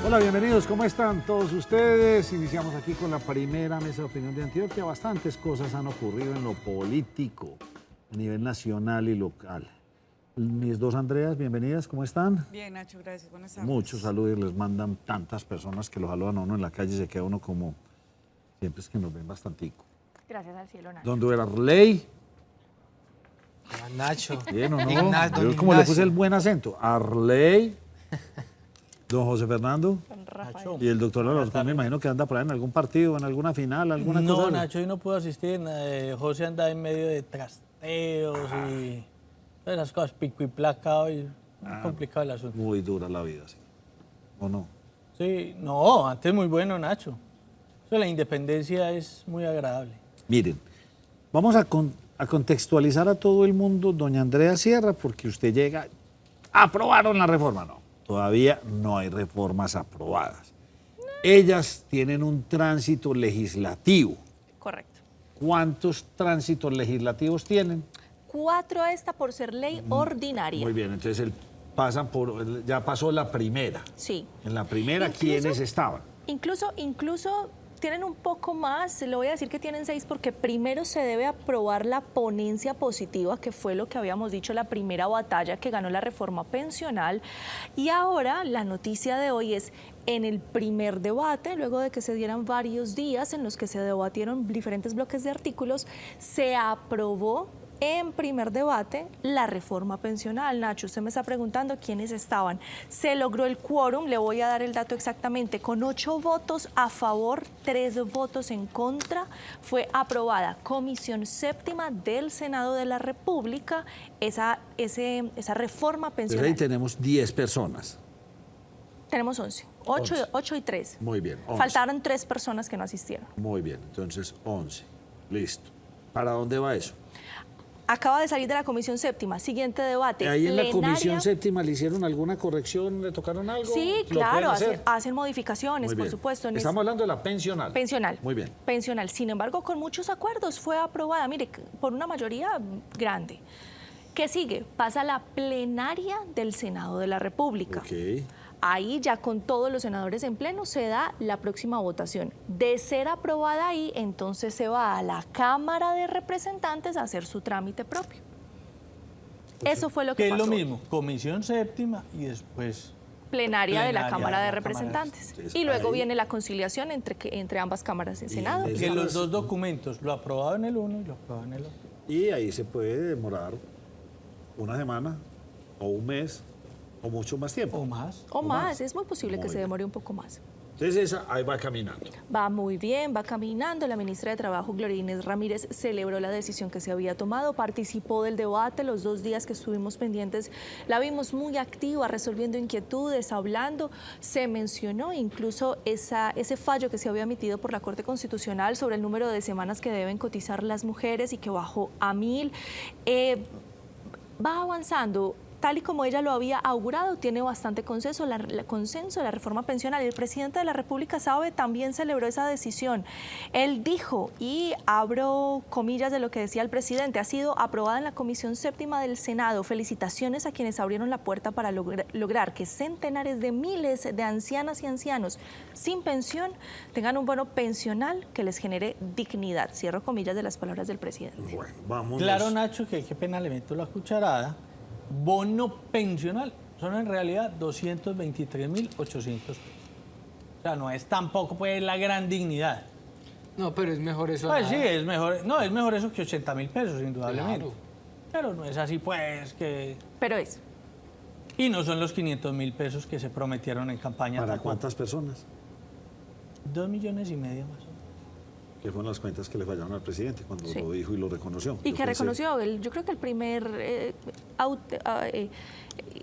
Hola, bienvenidos, ¿cómo están todos ustedes? Iniciamos aquí con la primera mesa de opinión de Antioquia. Bastantes cosas han ocurrido en lo político, a nivel nacional y local. Mis dos Andreas, bienvenidas, ¿cómo están? Bien, Nacho, gracias, buenas tardes. Muchos saludos, les mandan tantas personas que lo saludan a uno en la calle y se queda uno como, siempre es que nos ven bastantico. Gracias al cielo, Nacho. Don Duer Arley. Nacho. Bien, ¿o no? Don Yo como le puse Ignacio. el buen acento. Arley. Don José Fernando. Don Rafael. Y el doctor Alarcón, me imagino que anda por ahí en algún partido, en alguna final, alguna cosa. No, Nacho, hoy no pudo asistir. José anda en medio de trasteos y todas esas cosas, pico y placa hoy. Muy complicado el asunto. Muy dura la vida, sí. ¿O no? Sí, no, antes muy bueno, Nacho. Eso de la independencia es muy agradable. Miren, vamos a contextualizar a todo el mundo, doña Andrea Sierra, porque usted llega, aprobaron la reforma. No, todavía no hay reformas aprobadas. Ellas tienen un tránsito legislativo. Correcto. ¿Cuántos tránsitos legislativos tienen? 4 esta por ser ley ordinaria. Muy bien, entonces ya pasó la primera. Sí. En la primera, Incluso- ¿quiénes estaban? Incluso tienen un poco más, le voy a decir que tienen 6 porque primero se debe aprobar la ponencia positiva, que fue lo que habíamos dicho, la primera batalla que ganó la reforma pensional. Y ahora la noticia de hoy es en el primer debate, luego de que se dieran varios días en los que se debatieron diferentes bloques de artículos, se aprobó en primer debate la reforma pensional. Nacho, usted me está preguntando quiénes estaban. Se logró el quórum, le voy a dar el dato exactamente, con 8 votos a favor, 3 votos en contra, fue aprobada Comisión Séptima del Senado de la República, esa reforma Entonces pensional. ahí tenemos 10 personas. Tenemos 11, 8 y 3. Muy bien, 11. Faltaron 3 personas que no asistieron. Muy bien, entonces 11. Listo. ¿Para dónde va eso? Acaba de salir de la Comisión Séptima, siguiente debate. Ahí en la plenaria. Comisión Séptima le hicieron alguna corrección, le tocaron algo. Sí, ¿Lo pueden claro, hacer? hacen modificaciones, Muy por bien. supuesto. Estamos hablando de la pensional. Pensional. Muy bien. Pensional. Sin embargo, con muchos acuerdos fue aprobada, mire, por una mayoría grande. ¿Qué sigue? Pasa a la plenaria del Senado de la República. Ok. Ahí ya con todos los senadores en pleno se da la próxima votación. De ser aprobada ahí, entonces se va a la Cámara de Representantes a hacer su trámite propio. Eso fue lo que Que es pasó. lo mismo, Comisión Séptima y después Plenaria de la Plenaria Cámara de de la Cámara. Representantes. Sí, y luego ahí. viene la conciliación entre ambas cámaras en Y Senado. en que Esas- los dos documentos, lo aprobado en el uno y lo aprobado en el otro. Y ahí se puede demorar una semana o un mes o mucho más tiempo. O más. O más, es muy posible que Muy se bien. demore un poco más. Entonces esa ahí va caminando. Va muy bien, va caminando. La ministra de Trabajo, Gloria Inés Ramírez, celebró la decisión que se había tomado, participó del debate. Los 2 días que estuvimos pendientes la vimos muy activa, resolviendo inquietudes, hablando. Se mencionó incluso ese fallo que se había emitido por la Corte Constitucional sobre el número de semanas que deben cotizar las mujeres y que bajó a 1000. Va avanzando. Tal y como ella lo había augurado, tiene bastante consenso la reforma pensional. El presidente de la República, Sabe, también celebró esa decisión. Él dijo, y abro comillas de lo que decía el presidente, ha sido aprobada en la Comisión Séptima del Senado. Felicitaciones a quienes abrieron la puerta para lograr que centenares de miles de ancianas y ancianos sin pensión tengan un bono pensional que les genere dignidad. Cierro comillas de las palabras del presidente. Bueno, vamos. Claro, Nacho, que qué pena le meto la cucharada. Bono pensional son en realidad 223.800 pesos. O sea, no es tampoco pues la gran dignidad. No, pero es mejor eso. a Pues sí, nada. es mejor, no, es mejor eso que 80.000 pesos, indudablemente. Claro. Pero no es así pues que... Pero es. Y no son los 500.000 pesos que se prometieron en campaña. ¿Para tampoco. cuántas personas? 2,5 millones más o menos. Que fueron las cuentas que le fallaron al presidente cuando Sí. lo dijo y lo reconoció. Y Yo que pensé- reconoció, yo creo que el primer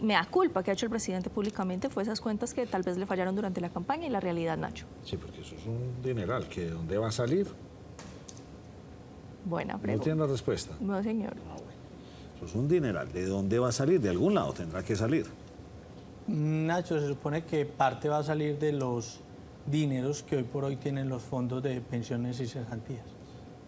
mea culpa que ha hecho el presidente públicamente fue esas cuentas que tal vez le fallaron durante la campaña y la realidad, Nacho. Sí, porque eso es un dineral, que ¿de dónde va a salir? Buena No pregunta. tiene la respuesta. No, señor. Eso es un dineral. ¿De dónde va a salir? De algún lado tendrá que salir. Nacho, se supone que parte va a salir de los dineros que hoy por hoy tienen los fondos de pensiones y cesantías.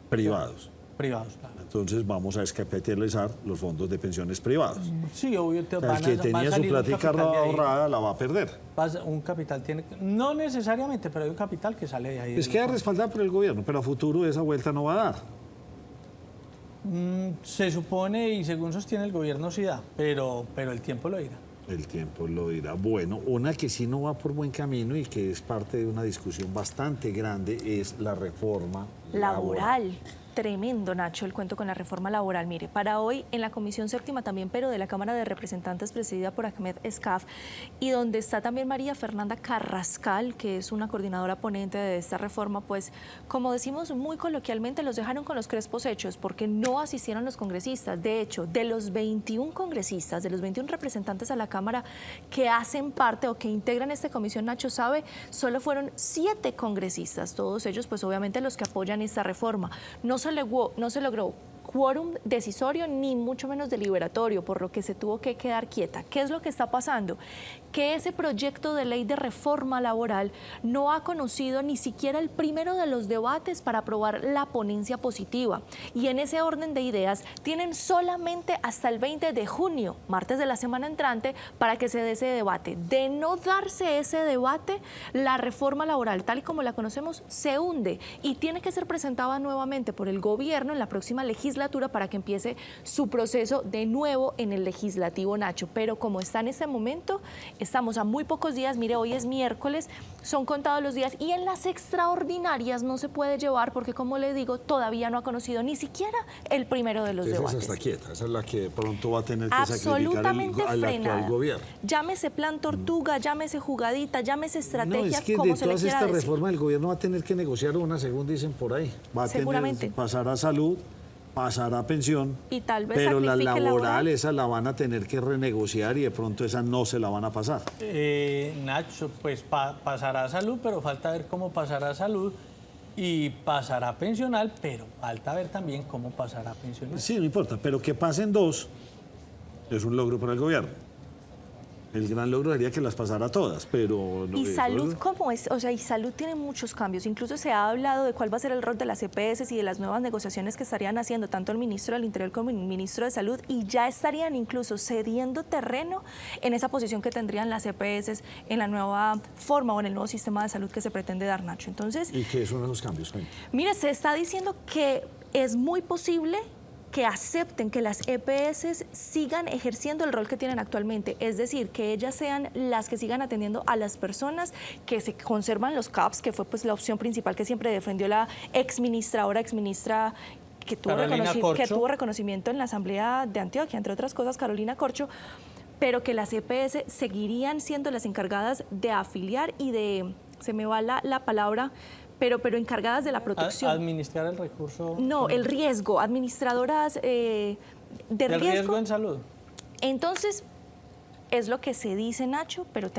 Privados. Privados, claro. Entonces vamos a descapitalizar los fondos de pensiones privados. Sí, obvio, O sea, el que tenía su plática ahorrada la va a perder. Un capital tiene, no necesariamente, pero hay un capital que sale de ahí. Es queda respaldada por el gobierno, pero a futuro esa vuelta no va a dar. Se supone, y según sostiene el gobierno, sí da, pero el tiempo lo dirá. El tiempo lo dirá. Bueno, una que sí no va por buen camino y que es parte de una discusión bastante grande es la reforma laboral. Tremendo, Nacho, el cuento con la reforma laboral. Mire, para hoy en la Comisión Séptima también, pero de la Cámara de Representantes presidida por Ahmed Escaf, y donde está también María Fernanda Carrascal, que es una coordinadora ponente de esta reforma, pues como decimos muy coloquialmente, los dejaron con los crespos hechos porque no asistieron los congresistas. De hecho, de los 21 congresistas, de los 21 representantes a la Cámara que hacen parte o que integran esta comisión, Nacho sabe, solo fueron 7 congresistas, todos ellos pues obviamente los que apoyan esta reforma. No se logró quórum decisorio ni mucho menos deliberatorio, por lo que se tuvo que quedar quieta. ¿Qué es lo que está pasando? Que ese proyecto de ley de reforma laboral no ha conocido ni siquiera el primero de los debates para aprobar la ponencia positiva. Y en ese orden de ideas tienen solamente hasta el 20 de junio, martes de la semana entrante, para que se dé ese debate. De no darse ese debate, la reforma laboral, tal y como la conocemos, se hunde y tiene que ser presentada nuevamente por el gobierno en la próxima legislatura para que empiece su proceso de nuevo en el legislativo, Nacho. Pero como está en este momento, estamos a muy pocos días. Mire, hoy es miércoles, son contados los días y en las extraordinarias no se puede llevar porque, como le digo, todavía no ha conocido ni siquiera el primero de los debates. Esa está quieta, esa es la que pronto va a tener que absolutamente sacrificar al actual gobierno. Llámese plan tortuga, llámese jugadita, llámese estrategia, no, es que como de se le todas quiera estas decir. reformas el gobierno va a tener que negociar una, según dicen por ahí. Va a Seguramente. tener pasar a salud, pasar a pensión, Y tal vez pero la sacrifique laboral esa la van a tener que renegociar y de pronto esa no se la van a pasar. Nacho, pues pasará a salud, pero falta ver cómo pasará a salud y pasará a pensional, pero falta ver también cómo pasará a pensional. Sí, no importa, pero que pasen dos es un logro para el gobierno. El gran logro sería que las pasara todas, pero... ¿Y salud cómo es? O sea, y salud tiene muchos cambios. Incluso se ha hablado de cuál va a ser el rol de las EPS y de las nuevas negociaciones que estarían haciendo tanto el ministro del Interior como el ministro de Salud, y ya estarían incluso cediendo terreno en esa posición que tendrían las EPS en la nueva forma o en el nuevo sistema de salud que se pretende dar, Nacho. Entonces, ¿Y qué son esos cambios? mire, se está diciendo que es muy posible que acepten que las EPS sigan ejerciendo el rol que tienen actualmente, es decir, que ellas sean las que sigan atendiendo a las personas, que se conservan los CAPS, que fue pues la opción principal que siempre defendió la exministra que tuvo reconocimiento en la Asamblea de Antioquia, entre otras cosas, Carolina Corcho, pero que las EPS seguirían siendo las encargadas de afiliar y de, se me va la palabra, pero encargadas de la protección. ¿Administrar el recurso? No, el riesgo, administradoras de riesgo en salud. Entonces, es lo que se dice, Nacho, pero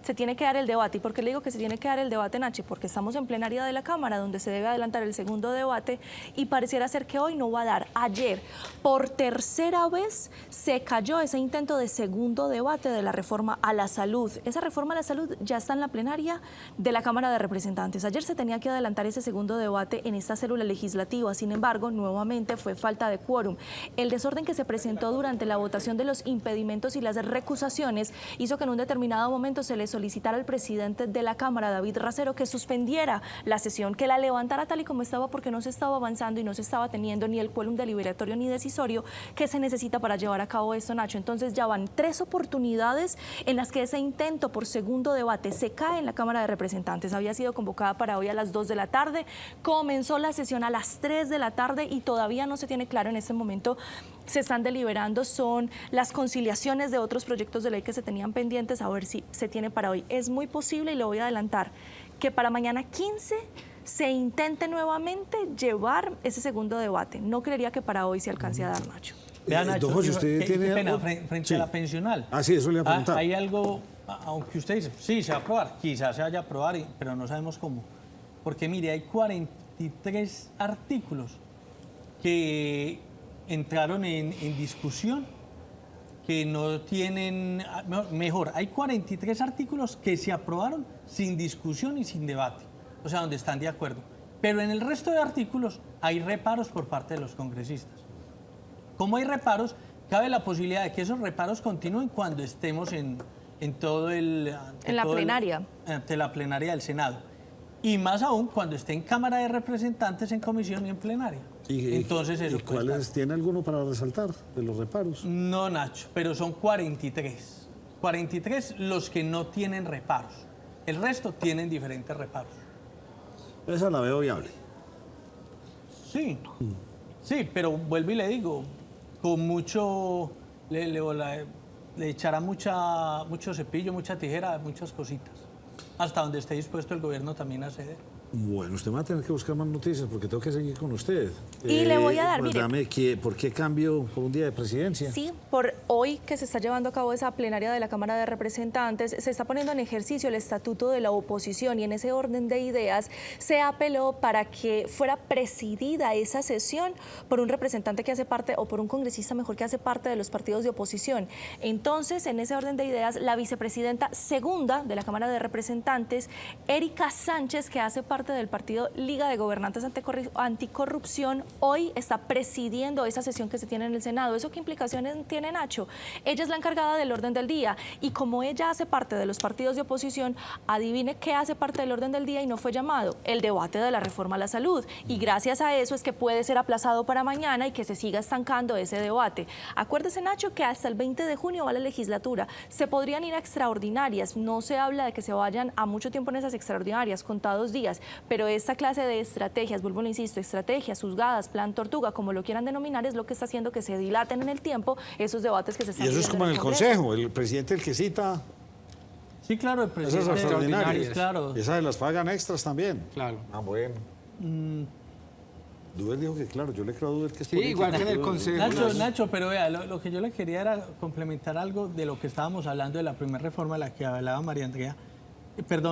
se tiene que dar el debate. ¿Y por qué le digo que se tiene que dar el debate, Nacho? Porque estamos en plenaria de la Cámara, donde se debe adelantar el segundo debate, y pareciera ser que hoy no va a dar. Ayer, por tercera vez, se cayó ese intento de segundo debate de la reforma a la salud. Esa reforma a la salud ya está en la plenaria de la Cámara de Representantes. Ayer se tenía que adelantar ese segundo debate en esta célula legislativa. Sin embargo, nuevamente fue falta de quórum. El desorden que se presentó durante la votación de los impedimentos y las recusaciones hizo que en un determinado momento se le solicitara al presidente de la Cámara, David Racero, que suspendiera la sesión, que la levantara tal y como estaba, porque no se estaba avanzando y no se estaba teniendo ni el quórum deliberatorio ni decisorio que se necesita para llevar a cabo esto, Nacho. Entonces ya van 3 oportunidades en las que ese intento por segundo debate se cae en la Cámara de Representantes. Había sido convocada para hoy a las 2 de la tarde, comenzó la sesión a las 3 de la tarde y todavía no se tiene claro en este momento. Se están deliberando, son las conciliaciones de otros proyectos de ley que se tenían pendientes, a ver si se tiene para hoy. Es muy posible, y lo voy a adelantar, que para mañana 15 se intente nuevamente llevar ese segundo debate. No creería que para hoy se alcance a dar, Nacho. Vean, Nacho, José, usted tiene pena, frente a la pensional. Sí, eso le iba a preguntar. Hay algo, aunque usted dice, sí, se va a aprobar, quizás se vaya a aprobar, pero no sabemos cómo. Porque mire, hay 43 artículos que entraron en discusión, que no tienen, mejor, hay 43 artículos que se aprobaron sin discusión y sin debate, o sea, donde están de acuerdo. Pero en el resto de artículos hay reparos por parte de los congresistas. Como hay reparos, cabe la posibilidad de que esos reparos continúen cuando estemos en todo el... En la plenaria. Ante la plenaria del Senado. Y más aún cuando esté en Cámara de Representantes, en comisión y en plenaria. Entonces eso ¿Y cuáles tiene alguno para resaltar de los reparos? No, Nacho, pero son 43. 43 los que no tienen reparos. El resto tienen diferentes reparos. Esa la veo viable. Sí, sí, pero vuelvo y le digo, con mucho, le echará mucho cepillo, mucha tijera, muchas cositas, hasta donde esté dispuesto el gobierno también a ceder. Bueno, usted va a tener que buscar más noticias porque tengo que seguir con usted. Y le voy a dar, pues mire. dame, ¿por qué cambio por un día de presidencia? Sí, por hoy que se está llevando a cabo esa plenaria de la Cámara de Representantes, se está poniendo en ejercicio el estatuto de la oposición y en ese orden de ideas se apeló para que fuera presidida esa sesión por un representante que hace parte, o por un congresista mejor que hace parte de los partidos de oposición. Entonces, en ese orden de ideas, la vicepresidenta segunda de la Cámara de Representantes, Erika Sánchez, que hace parte del partido Liga de Gobernantes Anticorrupción, hoy está presidiendo esa sesión que se tiene en el Senado. ¿Eso qué implicaciones tiene, Nacho? Ella es la encargada del orden del día y como ella hace parte de los partidos de oposición, adivine qué hace parte del orden del día y no fue llamado: el debate de la reforma a la salud. Y gracias a eso es que puede ser aplazado para mañana y que se siga estancando ese debate. Acuérdese, Nacho, que hasta el 20 de junio va la legislatura. Se podrían ir a extraordinarias. No se habla de que se vayan a mucho tiempo en esas extraordinarias, contados días. Pero esta clase de estrategias, vuelvo le insisto, estrategias, juzgadas, plan tortuga, como lo quieran denominar, es lo que está haciendo que se dilaten en el tiempo esos debates que se están Y eso es viviendo como en el Congreso. Consejo, el presidente el que cita, Sí, claro, el esas presidente. extraordinarias. Claro. Esas de las pagan extras también. Claro. Ah, bueno. Duder dijo que claro, yo le creo a Duder que es Sí, político. igual que en el Consejo. Nacho, pero vea, lo que yo le quería era complementar algo de lo que estábamos hablando de la primera reforma de la que hablaba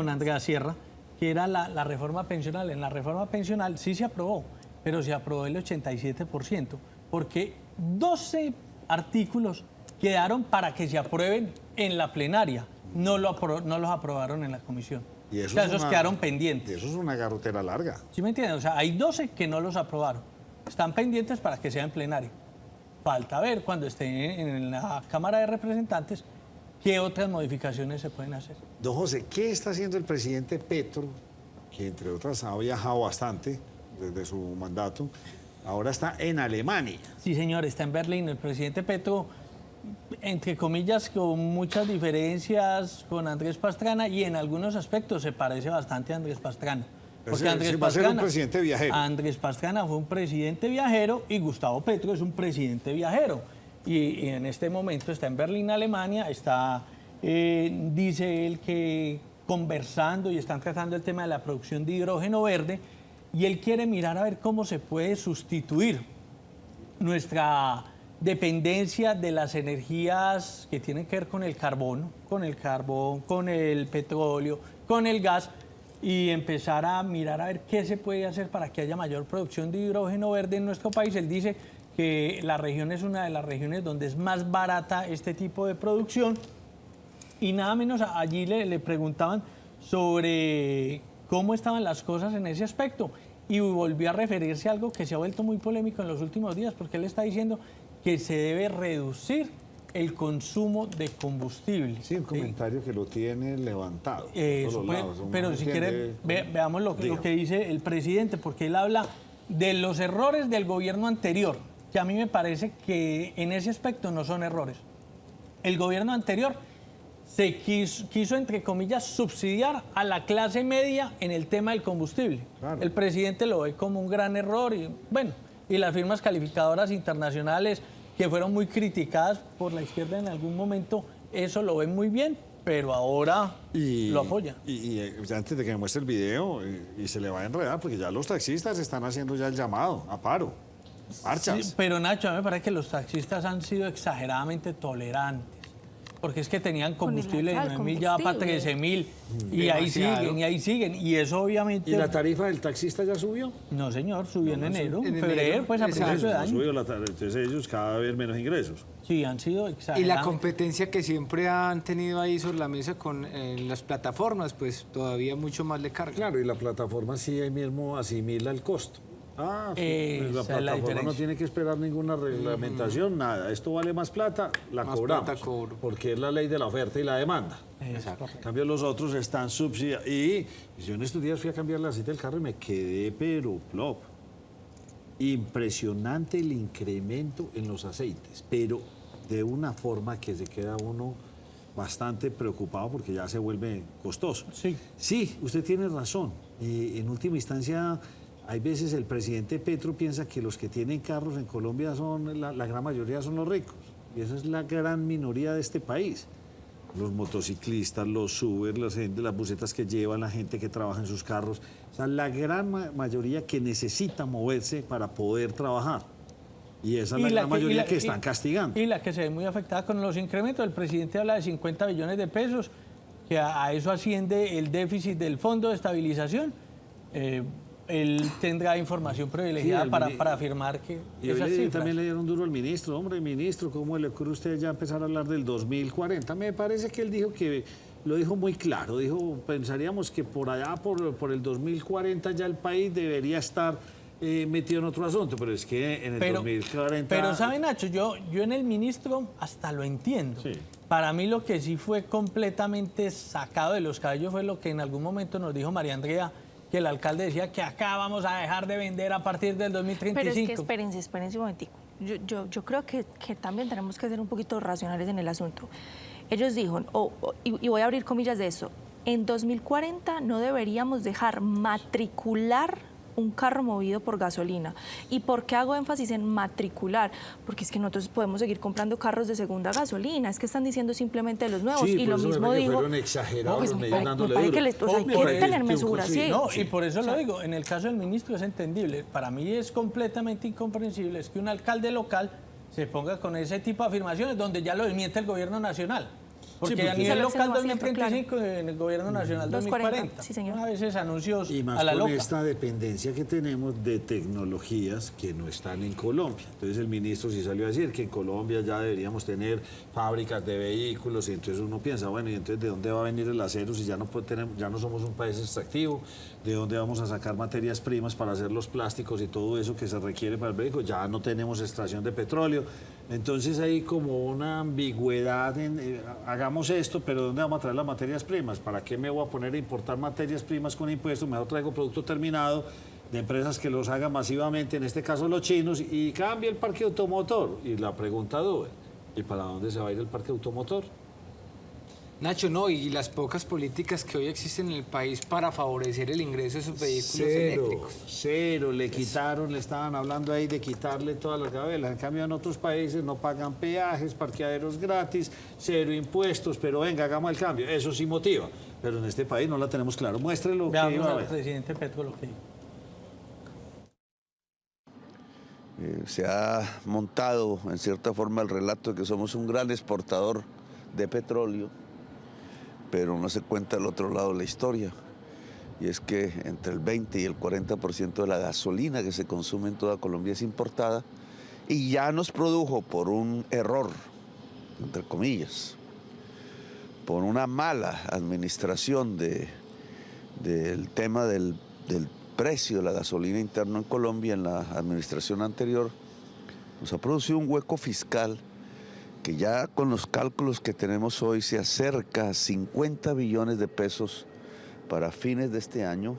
Andrea Sierra, que era la reforma pensional. En la reforma pensional sí se aprobó, pero se aprobó el 87%, porque 12 artículos quedaron para que se aprueben en la plenaria, no los aprobaron en la comisión. Y eso o sea, es esos una- quedaron Y pendientes. eso es una garrotera larga. ¿Sí me entienden? O sea, hay 12 que no los aprobaron. Están pendientes para que sea en plenario. Falta ver cuando esté en la Cámara de Representantes qué otras modificaciones se pueden hacer. Don José, ¿qué está haciendo el presidente Petro, que entre otras ha viajado bastante desde su mandato, ahora está en Alemania? Sí, señor, está en Berlín. El presidente Petro, entre comillas, con muchas diferencias con Andrés Pastrana y en algunos aspectos se parece bastante a Andrés Pastrana. Sí, va a ser un presidente viajero. Andrés Pastrana fue un presidente viajero y Gustavo Petro es un presidente viajero. Y en este momento está en Berlín, Alemania, está, dice él que conversando y están tratando el tema de la producción de hidrógeno verde y él quiere mirar a ver cómo se puede sustituir nuestra dependencia de las energías que tienen que ver con el carbón, con el petróleo, con el gas, y empezar a mirar a ver qué se puede hacer para que haya mayor producción de hidrógeno verde en nuestro país. Él dice que la región es una de las regiones donde es más barata este tipo de producción. Y nada menos allí le preguntaban sobre cómo estaban las cosas en ese aspecto. Y volvió a referirse a algo que se ha vuelto muy polémico en los últimos días, porque él está diciendo que se debe reducir el consumo de combustible. Sí, un comentario que lo tiene levantado. Eso, por todos lados. Uno pero no si entiende quiere, cómo- veamos lo que dice el presidente, porque él habla de los errores del gobierno anterior, que a mí me parece que en ese aspecto no son errores. El gobierno anterior se quiso, entre comillas, subsidiar a la clase media en el tema del combustible. Claro. El presidente lo ve como un gran error y, bueno, y las firmas calificadoras internacionales que fueron muy criticadas por la izquierda en algún momento, eso lo ven muy bien, pero ahora lo apoyan. Y antes de que me muestre el video, y se le va a enredar, porque ya los taxistas están haciendo ya el llamado a paro, marchas. Sí, pero Nacho, a mí me parece que los taxistas han sido exageradamente tolerantes. Porque es que tenían Con el combustible de alza del 9.000, ya va para combustible. 13.000. Y ahí Demasiado. siguen, y ahí siguen. Y eso obviamente... ¿Y la tarifa del taxista ya subió? No, señor, subió en enero, en en febrero, enero, pues a exacto. principios de No año. subió la tarifa, entonces ellos cada vez menos ingresos. Sí, han sido Y la exagerados. competencia que siempre han tenido ahí sobre la mesa con las plataformas, pues todavía mucho más le carga. Claro, y la plataforma sí ahí mismo asimila el costo. Ah, sí, Esa la es la plataforma no diferencia. tiene que esperar ninguna reglamentación, nada. Esto vale más plata, la Más cobramos. plata cobro. Porque es la ley de la oferta y la demanda. Exacto. En cambio, los otros están subsidiados. Y yo en estos días fui a cambiar la cita del carro y me quedé, pero plop. Impresionante el incremento en los aceites, pero de una forma que se queda uno bastante preocupado porque ya se vuelve costoso. Sí. Sí, usted tiene razón. En última instancia, hay veces el presidente Petro piensa que los que tienen carros en Colombia son, la gran mayoría son los ricos. Y esa es la gran minoría de este país. Los motociclistas, los Uber, las busetas que llevan, la gente que trabaja en sus carros. O sea, la gran mayoría que necesita moverse para poder trabajar. Y esa es la gran mayoría que están castigando. Y la que se ve muy afectada con los incrementos. El presidente habla de 50 billones de pesos, que a eso asciende el déficit del Fondo de Estabilización. Él tendrá información privilegiada Sí, para afirmar que Y hoy esas cifras. también le dieron duro al ministro. Hombre, ministro, ¿cómo le ocurre a usted ya empezar a hablar del 2040? Me parece que él dijo que, lo dijo muy claro, dijo, pensaríamos que por allá, por el 2040 ya el país debería estar metido en otro asunto, pero es que en el 2040... Pero ¿sabe, Nacho? Yo en el ministro hasta lo entiendo. Sí. Para mí lo que sí fue completamente sacado de los cabellos fue lo que en algún momento nos dijo María Andrea, que el alcalde decía que acá vamos a dejar de vender a partir del 2035. Pero es que espérense un momentico. Yo creo que también tenemos que ser un poquito racionales en el asunto. Ellos dijeron, y voy a abrir comillas de eso, en 2040 no deberíamos dejar matricular un carro movido por gasolina. ¿Y por qué hago énfasis en matricular? Porque es que nosotros podemos seguir comprando carros de segunda gasolina. Es que están diciendo simplemente los nuevos. Sí, y por lo eso me mismo parece que digo... fueron exagerados pues los me medios parece dándole que duro. hay que tener mesura, sí. No, y por eso lo digo, en el caso del ministro es entendible. Para mí es completamente incomprensible es que un alcalde local se ponga con ese tipo de afirmaciones donde ya lo desmiente el gobierno nacional. Porque porque a nivel se lo local haciendo, 2035, en el gobierno nacional 2040, 2040. sí, señor. A veces anuncios Y más a la con loca. esta dependencia que tenemos de tecnologías que no están en Colombia. Entonces el ministro sí salió a decir que en Colombia ya deberíamos tener fábricas de vehículos y entonces uno piensa, bueno, ¿y entonces de dónde va a venir el acero si ya ya no somos un país extractivo? ¿De dónde vamos a sacar materias primas para hacer los plásticos y todo eso que se requiere para el vehículo? Ya no tenemos extracción de petróleo. Entonces hay como una ambigüedad en hagamos esto, pero ¿dónde vamos a traer las materias primas? ¿Para qué me voy a poner a importar materias primas con impuestos? Mejor traigo producto terminado de empresas que los hagan masivamente, en este caso los chinos, y cambie el parque automotor. Y la pregunta doble, ¿y para dónde se va a ir el parque automotor? Nacho, no, y las pocas políticas que hoy existen en el país para favorecer el ingreso de esos vehículos eléctricos. Cero, le quitaron, le estaban hablando ahí de quitarle todas las gabelas. En cambio, en otros países no pagan peajes, parqueaderos gratis, cero impuestos, pero venga, hagamos el cambio. Eso sí motiva, pero en este país no la tenemos claro. Muéstrelo. que Veamos iba a al ver. presidente Petro lo que dijo. Se ha montado en cierta forma el relato de que somos un gran exportador de petróleo, pero no se cuenta el otro lado de la historia, y es que entre el 20 y el 40% de la gasolina que se consume en toda Colombia es importada, y ya nos produjo por un error, entre comillas, por una mala administración del tema del precio de la gasolina interna en Colombia en la administración anterior, nos ha producido un hueco fiscal que ya con los cálculos que tenemos hoy se acerca a 50 billones de pesos para fines de este año.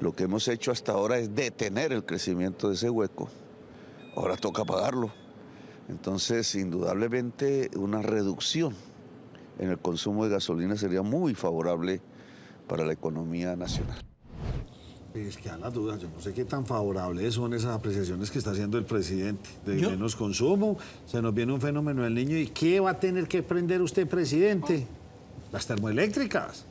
Lo que hemos hecho hasta ahora es detener el crecimiento de ese hueco. Ahora toca pagarlo. Entonces, indudablemente, una reducción en el consumo de gasolina sería muy favorable para la economía nacional. Es que a las dudas, yo no sé qué tan favorables son esas apreciaciones que está haciendo el presidente. De menos consumo, se nos viene un fenómeno del niño. ¿Y qué va a tener que prender usted, presidente? Las termoeléctricas,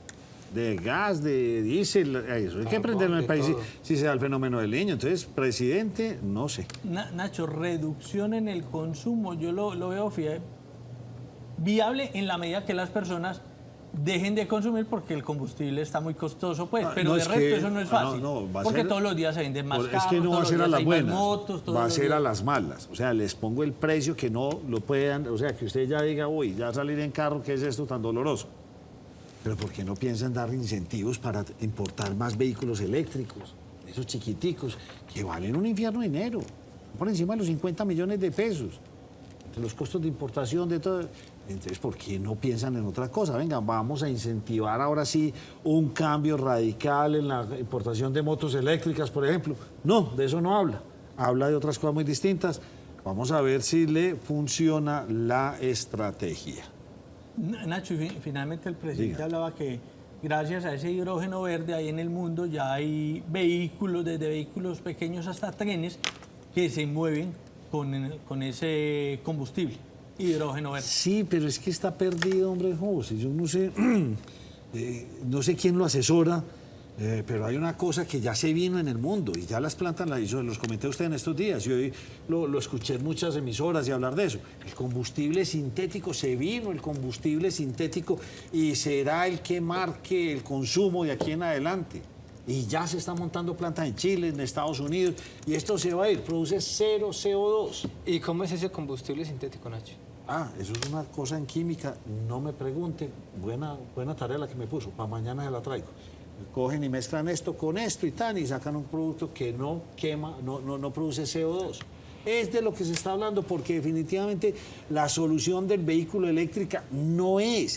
de gas, de diésel, eso hay que prenderlo en el país si se da el fenómeno del niño. Entonces, presidente, no sé. Nacho, reducción en el consumo, yo lo veo, fíjate, viable en la medida que las personas dejen de consumir porque el combustible está muy costoso, pues, pero no, de es resto que- eso no es no, fácil, no, va a porque ser- todos los días se venden más carros, Es que no va a todos ser los a días las hay más buenas, motos, todos va a los ser a días. las malas. O sea, les pongo el precio que no lo puedan, o sea, que usted ya diga, uy, ya salir en carro, ¿qué es esto tan doloroso? Pero ¿por qué no piensan dar incentivos para importar más vehículos eléctricos, esos chiquiticos, que valen un infierno de dinero, por encima de los 50 millones de pesos, de los costos de importación, de todo? Entonces, ¿por qué no piensan en otra cosa? Venga, vamos a incentivar ahora sí un cambio radical en la importación de motos eléctricas, por ejemplo. No, de eso no habla. Habla de otras cosas muy distintas. Vamos a ver si le funciona la estrategia. Nacho, y finalmente el presidente Diga. hablaba que gracias a ese hidrógeno verde ahí en el mundo ya hay vehículos, desde vehículos pequeños hasta trenes, que se mueven con ese combustible, hidrógeno verde. Sí, pero es que está perdido, hombre, José. Yo no sé, no sé quién lo asesora, pero hay una cosa que ya se vino en el mundo y ya las plantas las hizo, los comenté a usted en estos días y hoy lo escuché en muchas emisoras y hablar de eso. El combustible sintético, se vino el combustible sintético y será el que marque el consumo de aquí en adelante. Y ya se está montando plantas en Chile, en Estados Unidos, y esto se va a ir, produce cero CO2. ¿Y cómo es ese combustible sintético, Nacho? Ah, eso es una cosa en química, no me pregunten, buena tarea la que me puso, para mañana se la traigo. Cogen y mezclan esto con esto y tal, y sacan un producto que no quema, no produce CO2. Es de lo que se está hablando, porque definitivamente la solución del vehículo eléctrica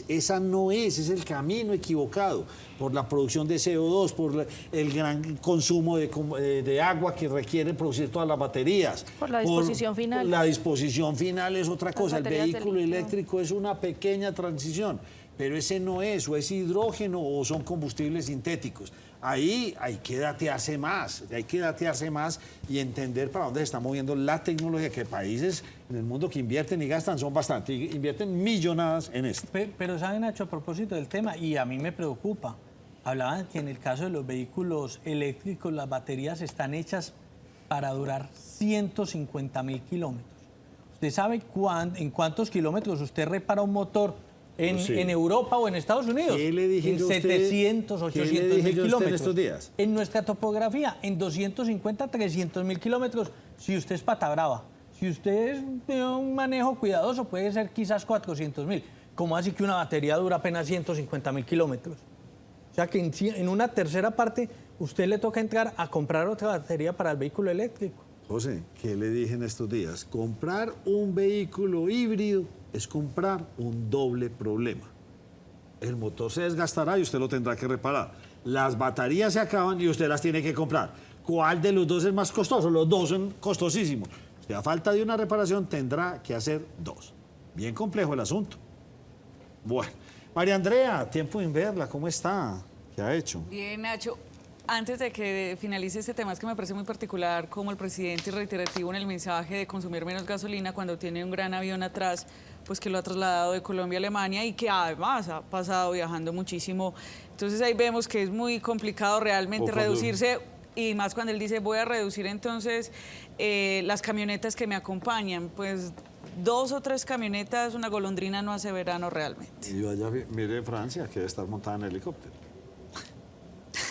esa no es el camino equivocado, por la producción de CO2, por el gran consumo de agua que requiere producir todas las baterías. Por la disposición final. La disposición final es otra cosa, el baterías de vehículo litio. eléctrico es una pequeña transición, pero ese no es, o es hidrógeno o son combustibles sintéticos. Ahí hay que datearse más y entender para dónde se está moviendo la tecnología, que países en el mundo que invierten y gastan son bastante, invierten millonadas en esto. Pero saben, Nacho, a propósito del tema, y a mí me preocupa, hablaban que en el caso de los vehículos eléctricos las baterías están hechas para durar 150.000 kilómetros. ¿Usted sabe en cuántos kilómetros usted repara un motor Sí. en Europa o en Estados Unidos? ¿Qué le dije en yo a usted? 700, ¿Qué 800 le dije mil yo a usted en kilómetros. estos días? En nuestra topografía, en 250, 300.000 kilómetros, si usted es pata brava. Si usted es de un manejo cuidadoso, puede ser quizás 400.000. ¿Cómo así que una batería dura apenas 150.000 kilómetros? O sea que en una tercera parte usted le toca entrar a comprar otra batería para el vehículo eléctrico. José, ¿qué le dije en estos días? Comprar un vehículo híbrido es comprar un doble problema. El motor se desgastará y usted lo tendrá que reparar. Las baterías se acaban y usted las tiene que comprar. ¿Cuál de los dos es más costoso? Los dos son costosísimos. Usted a falta de una reparación tendrá que hacer dos. Bien complejo el asunto. Bueno, María Andrea, tiempo sin verla, ¿cómo está? ¿Qué ha hecho? Bien, Nacho. Antes de que finalice este tema, es que me parece muy particular como el presidente es reiterativo en el mensaje de consumir menos gasolina cuando tiene un gran avión atrás, pues que lo ha trasladado de Colombia a Alemania y que además ha pasado viajando muchísimo. Entonces ahí vemos que es muy complicado realmente reducirse, y más cuando él dice voy a reducir entonces las camionetas que me acompañan, pues 2 o 3 camionetas, una golondrina no hace verano realmente. Y yo allá, mire Francia, que debe estar montada en helicóptero.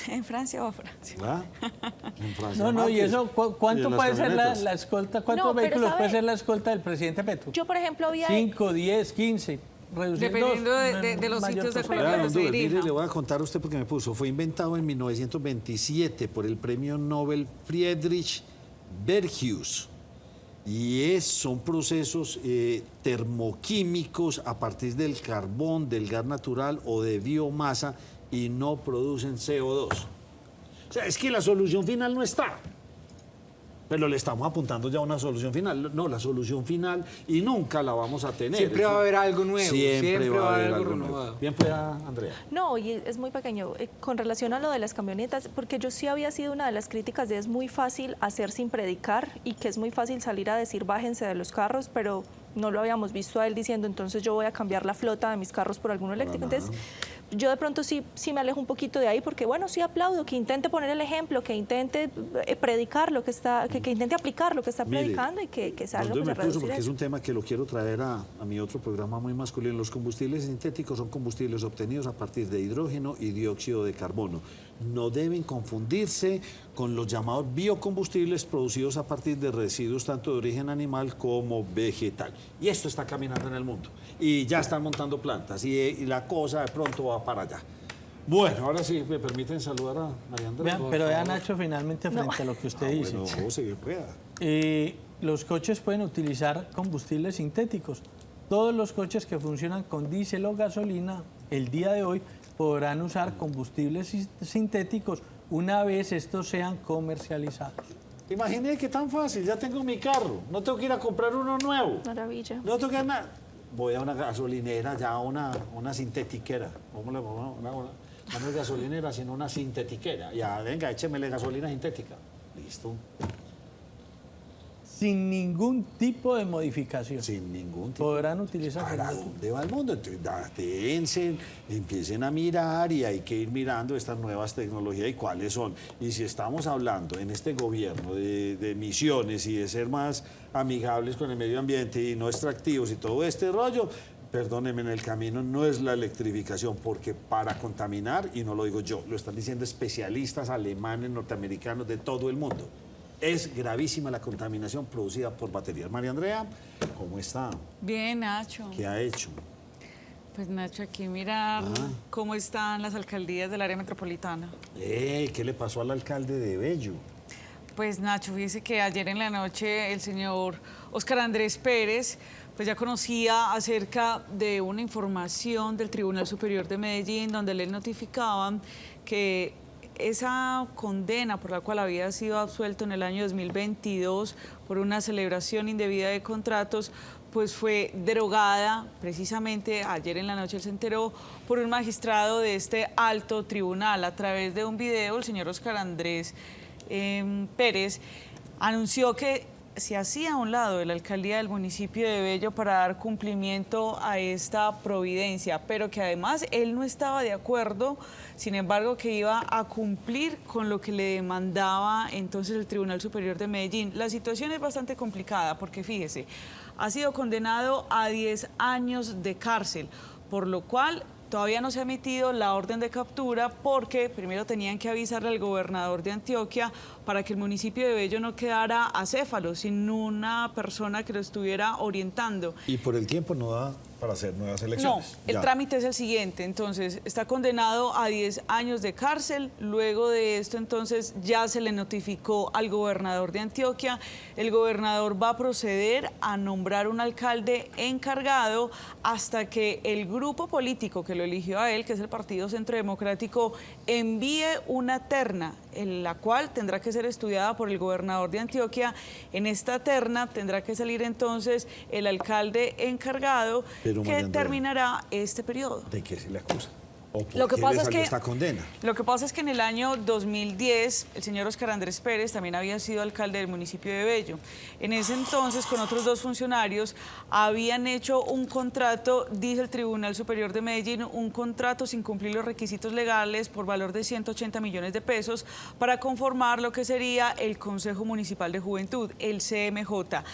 ¿En Francia o a Francia? ¿Verdad? En Francia No, más y que- eso, y ¿cuánto en las puede ser camionetas. la escolta? ¿Cuántos No, pero vehículos ¿sabe? puede ser la escolta del presidente Petro? Yo, por ejemplo, había... 5, 10, 15. Reducir Dependiendo dos, de los mayor sitios de posibilidad. Colombia. Vea, que se Honduras, dirija. mire, le voy a contar a usted porque me puso. Fue inventado en 1927 por el premio Nobel Friedrich Bergius. Y son procesos termoquímicos a partir del carbón, del gas natural o de biomasa y no producen CO2. O sea, es que la solución final no está. Pero le estamos apuntando ya a una solución final. No, la solución final y nunca la vamos a tener. Siempre va a haber algo nuevo, Siempre va a haber algo renovado. nuevo. Bien, pues, Andrea. No, y es muy pequeño. Con relación a lo de las camionetas, porque yo sí había sido una de las críticas de es muy fácil hacer sin predicar y que es muy fácil salir a decir bájense de los carros, pero no lo habíamos visto a él diciendo entonces yo voy a cambiar la flota de mis carros por alguno eléctrico. Entonces, Yo de pronto sí me alejo un poquito de ahí porque, bueno, sí aplaudo que intente poner el ejemplo, que intente predicar lo que está, que intente aplicar lo que está Mire, predicando y que salga ¿dónde pues, me a puso? reducir Porque es eso. un tema que lo quiero traer a mi otro programa muy masculino. Los combustibles sintéticos son combustibles obtenidos a partir de hidrógeno y dióxido de carbono. No deben confundirse con los llamados biocombustibles producidos a partir de residuos tanto de origen animal como vegetal. Y esto está caminando en el mundo. Y ya están montando plantas y la cosa de pronto va para allá. Bueno, ahora sí, me permiten saludar a María Andrea. Vean, pero vean, Nacho, finalmente frente a lo que usted dice. Bueno, José, que pueda. Los coches pueden utilizar combustibles sintéticos. Todos los coches que funcionan con diésel o gasolina el día de hoy podrán usar combustibles sintéticos una vez estos sean comercializados. Imagínate que tan fácil, ya tengo mi carro, no tengo que ir a comprar uno nuevo. Maravilla. No tengo que ir nada. Voy a una gasolinera, ya una sintetiquera. ¿Cómo le pongo? No es gasolinera, sino una sintetiquera. Ya, venga, échemele gasolina sintética. Listo. Sin ningún tipo de modificación. Sin ningún tipo. Podrán utilizar. ¿Para dónde va el mundo? Entonces, datense, empiecen a mirar y hay que ir mirando estas nuevas tecnologías y cuáles son. Y si estamos hablando en este gobierno de emisiones y de ser más amigables con el medio ambiente y no extractivos y todo este rollo, perdónenme, en el camino no es la electrificación, porque para contaminar, y no lo digo yo, lo están diciendo especialistas alemanes, norteamericanos, de todo el mundo. Es gravísima la contaminación producida por baterías. María Andrea, ¿cómo está? Bien, Nacho. ¿Qué ha hecho? Pues Nacho, aquí mirar cómo están las alcaldías del área metropolitana. ¿Qué le pasó al alcalde de Bello? Pues Nacho, fíjese que ayer en la noche el señor Óscar Andrés Pérez pues ya conocía acerca de una información del Tribunal Superior de Medellín donde le notificaban que esa condena por la cual había sido absuelto en el año 2022 por una celebración indebida de contratos, pues fue derogada precisamente ayer en la noche, él se enteró, por un magistrado de este alto tribunal. A través de un video, el señor Óscar Andrés Pérez anunció que se hacía a un lado de la alcaldía del municipio de Bello para dar cumplimiento a esta providencia, pero que además él no estaba de acuerdo, sin embargo que iba a cumplir con lo que le demandaba entonces el Tribunal Superior de Medellín. La situación es bastante complicada porque fíjese, ha sido condenado a 10 años de cárcel, por lo cual todavía no se ha emitido la orden de captura porque primero tenían que avisarle al gobernador de Antioquia para que el municipio de Bello no quedara acéfalo, sin una persona que lo estuviera orientando. Y por el tiempo no da para hacer nuevas No, elecciones. el Ya. trámite es el siguiente, entonces está condenado a 10 años de cárcel, luego de esto entonces ya se le notificó al gobernador de Antioquia, el gobernador va a proceder a nombrar un alcalde encargado hasta que el grupo político que lo eligió a él, que es el Partido Centro Democrático, envíe una terna, en la cual tendrá que ser estudiada por el gobernador de Antioquia. En esta terna tendrá que salir entonces el alcalde encargado, Pero, María que Andrea, terminará este periodo. ¿De qué se le acusa? ¿O por Lo que qué pasa le es salió que esta condena? Lo que pasa es que en el año 2010 el señor Óscar Andrés Pérez también había sido alcalde del municipio de Bello. En ese entonces, con otros 2 funcionarios, habían hecho un contrato, dice el Tribunal Superior de Medellín, un contrato sin cumplir los requisitos legales por valor de 180 millones de pesos para conformar lo que sería el Consejo Municipal de Juventud, el CMJ.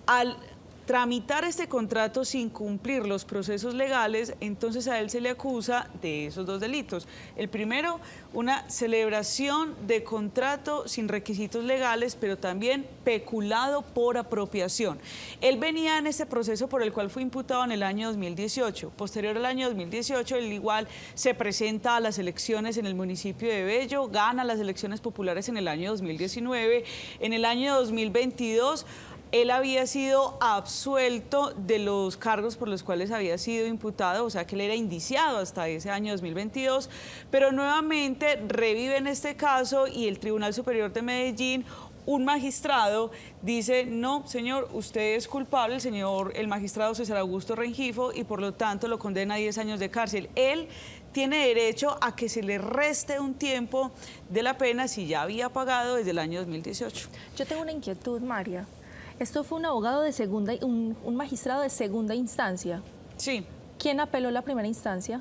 Al tramitar este contrato sin cumplir los procesos legales, entonces a él se le acusa de esos 2 delitos. El primero, una celebración de contrato sin requisitos legales, pero también peculado por apropiación. Él venía en este proceso por el cual fue imputado en el año 2018. Posterior al año 2018, él igual se presenta a las elecciones en el municipio de Bello, gana las elecciones populares en el año 2019. En el año 2022, él había sido absuelto de los cargos por los cuales había sido imputado, o sea que él era indiciado hasta ese año 2022, pero nuevamente revive en este caso y el Tribunal Superior de Medellín, un magistrado dice, no, señor, usted es culpable, el magistrado César Augusto Rengifo, y por lo tanto lo condena a 10 años de cárcel. Él tiene derecho a que se le reste un tiempo de la pena si ya había pagado desde el año 2018. Yo tengo una inquietud, María. Esto fue un abogado de segunda, un magistrado de segunda instancia. Sí. ¿Quién apeló la primera instancia?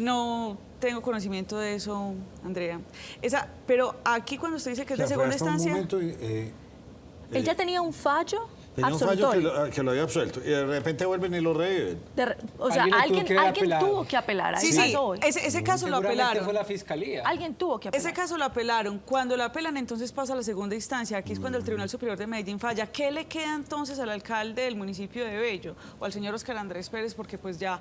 No tengo conocimiento de eso, Andrea. Pero aquí cuando usted dice que es de O sea, segunda fue hasta un instancia... momento, Él ya tenía un fallo tenía un fallo absolutorio. que lo había absuelto y de repente vuelven y lo reviven. O sea, Alguien le tuvo que haber alguien apelado. tuvo que apelar. Sí, a sí, eso voy. ese caso lo Seguramente apelaron. fue la fiscalía. Alguien tuvo que apelar. Ese caso lo apelaron. Cuando lo apelan, entonces pasa a la segunda instancia. Aquí es cuando el Tribunal Superior de Medellín falla. ¿Qué le queda entonces al alcalde del municipio de Bello o al señor Óscar Andrés Pérez? Porque pues ya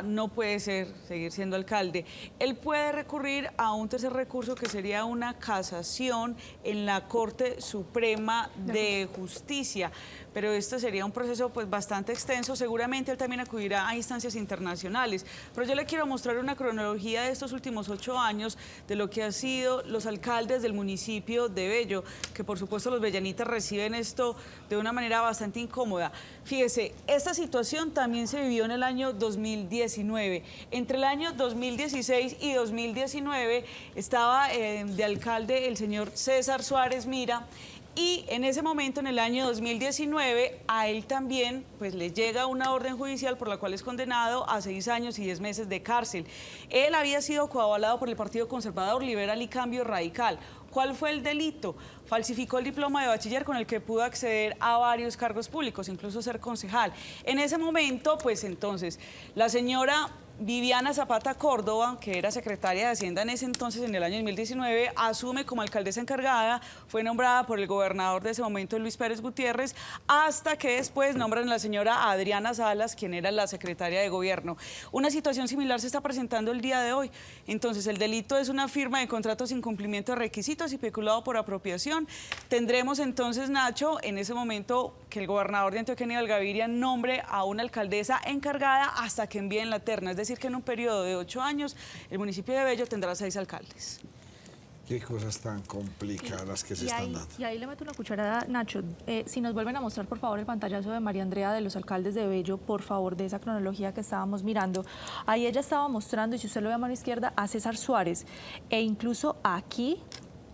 no puede seguir siendo alcalde. Él puede recurrir a un tercer recurso que sería una casación en la Corte Suprema de Justicia. Pero esto sería un proceso pues bastante extenso. Seguramente él también acudirá a instancias internacionales. Pero yo le quiero mostrar una cronología de estos últimos 8 años de lo que han sido los alcaldes del municipio de Bello, que por supuesto los bellanitas reciben esto de una manera bastante incómoda. Fíjese, esta situación también se vivió en el año 2019. Entre el año 2016 y 2019 estaba de alcalde el señor César Suárez Mira. Y en ese momento, en el año 2019, a él también pues, le llega una orden judicial por la cual es condenado a 6 años y 10 meses de cárcel. Él había sido coavalado por el Partido Conservador, Liberal y Cambio Radical. ¿Cuál fue el delito? Falsificó el diploma de bachiller con el que pudo acceder a varios cargos públicos, incluso ser concejal. En ese momento, pues entonces, la señora Viviana Zapata Córdoba, que era secretaria de Hacienda en ese entonces, en el año 2019, asume como alcaldesa encargada, fue nombrada por el gobernador de ese momento, Luis Pérez Gutiérrez, hasta que después nombran a la señora Adriana Salas, quien era la secretaria de gobierno. Una situación similar se está presentando el día de hoy. Entonces, el delito es una firma de contratos sin cumplimiento de requisitos y peculado por apropiación. Tendremos entonces, Nacho, en ese momento que el gobernador de Antioquia, Aníbal Gaviria, nombre a una alcaldesa encargada hasta que envíen la terna. Es decir, que en un periodo de 8 años el municipio de Bello tendrá 6 alcaldes. Qué cosas tan complicadas que se están dando. Y ahí le meto una cucharada, Nacho. Si nos vuelven a mostrar, por favor, el pantallazo de María Andrea de los alcaldes de Bello, por favor, de esa cronología que estábamos mirando. Ahí ella estaba mostrando, y si usted lo ve a mano izquierda, a César Suárez. E incluso aquí,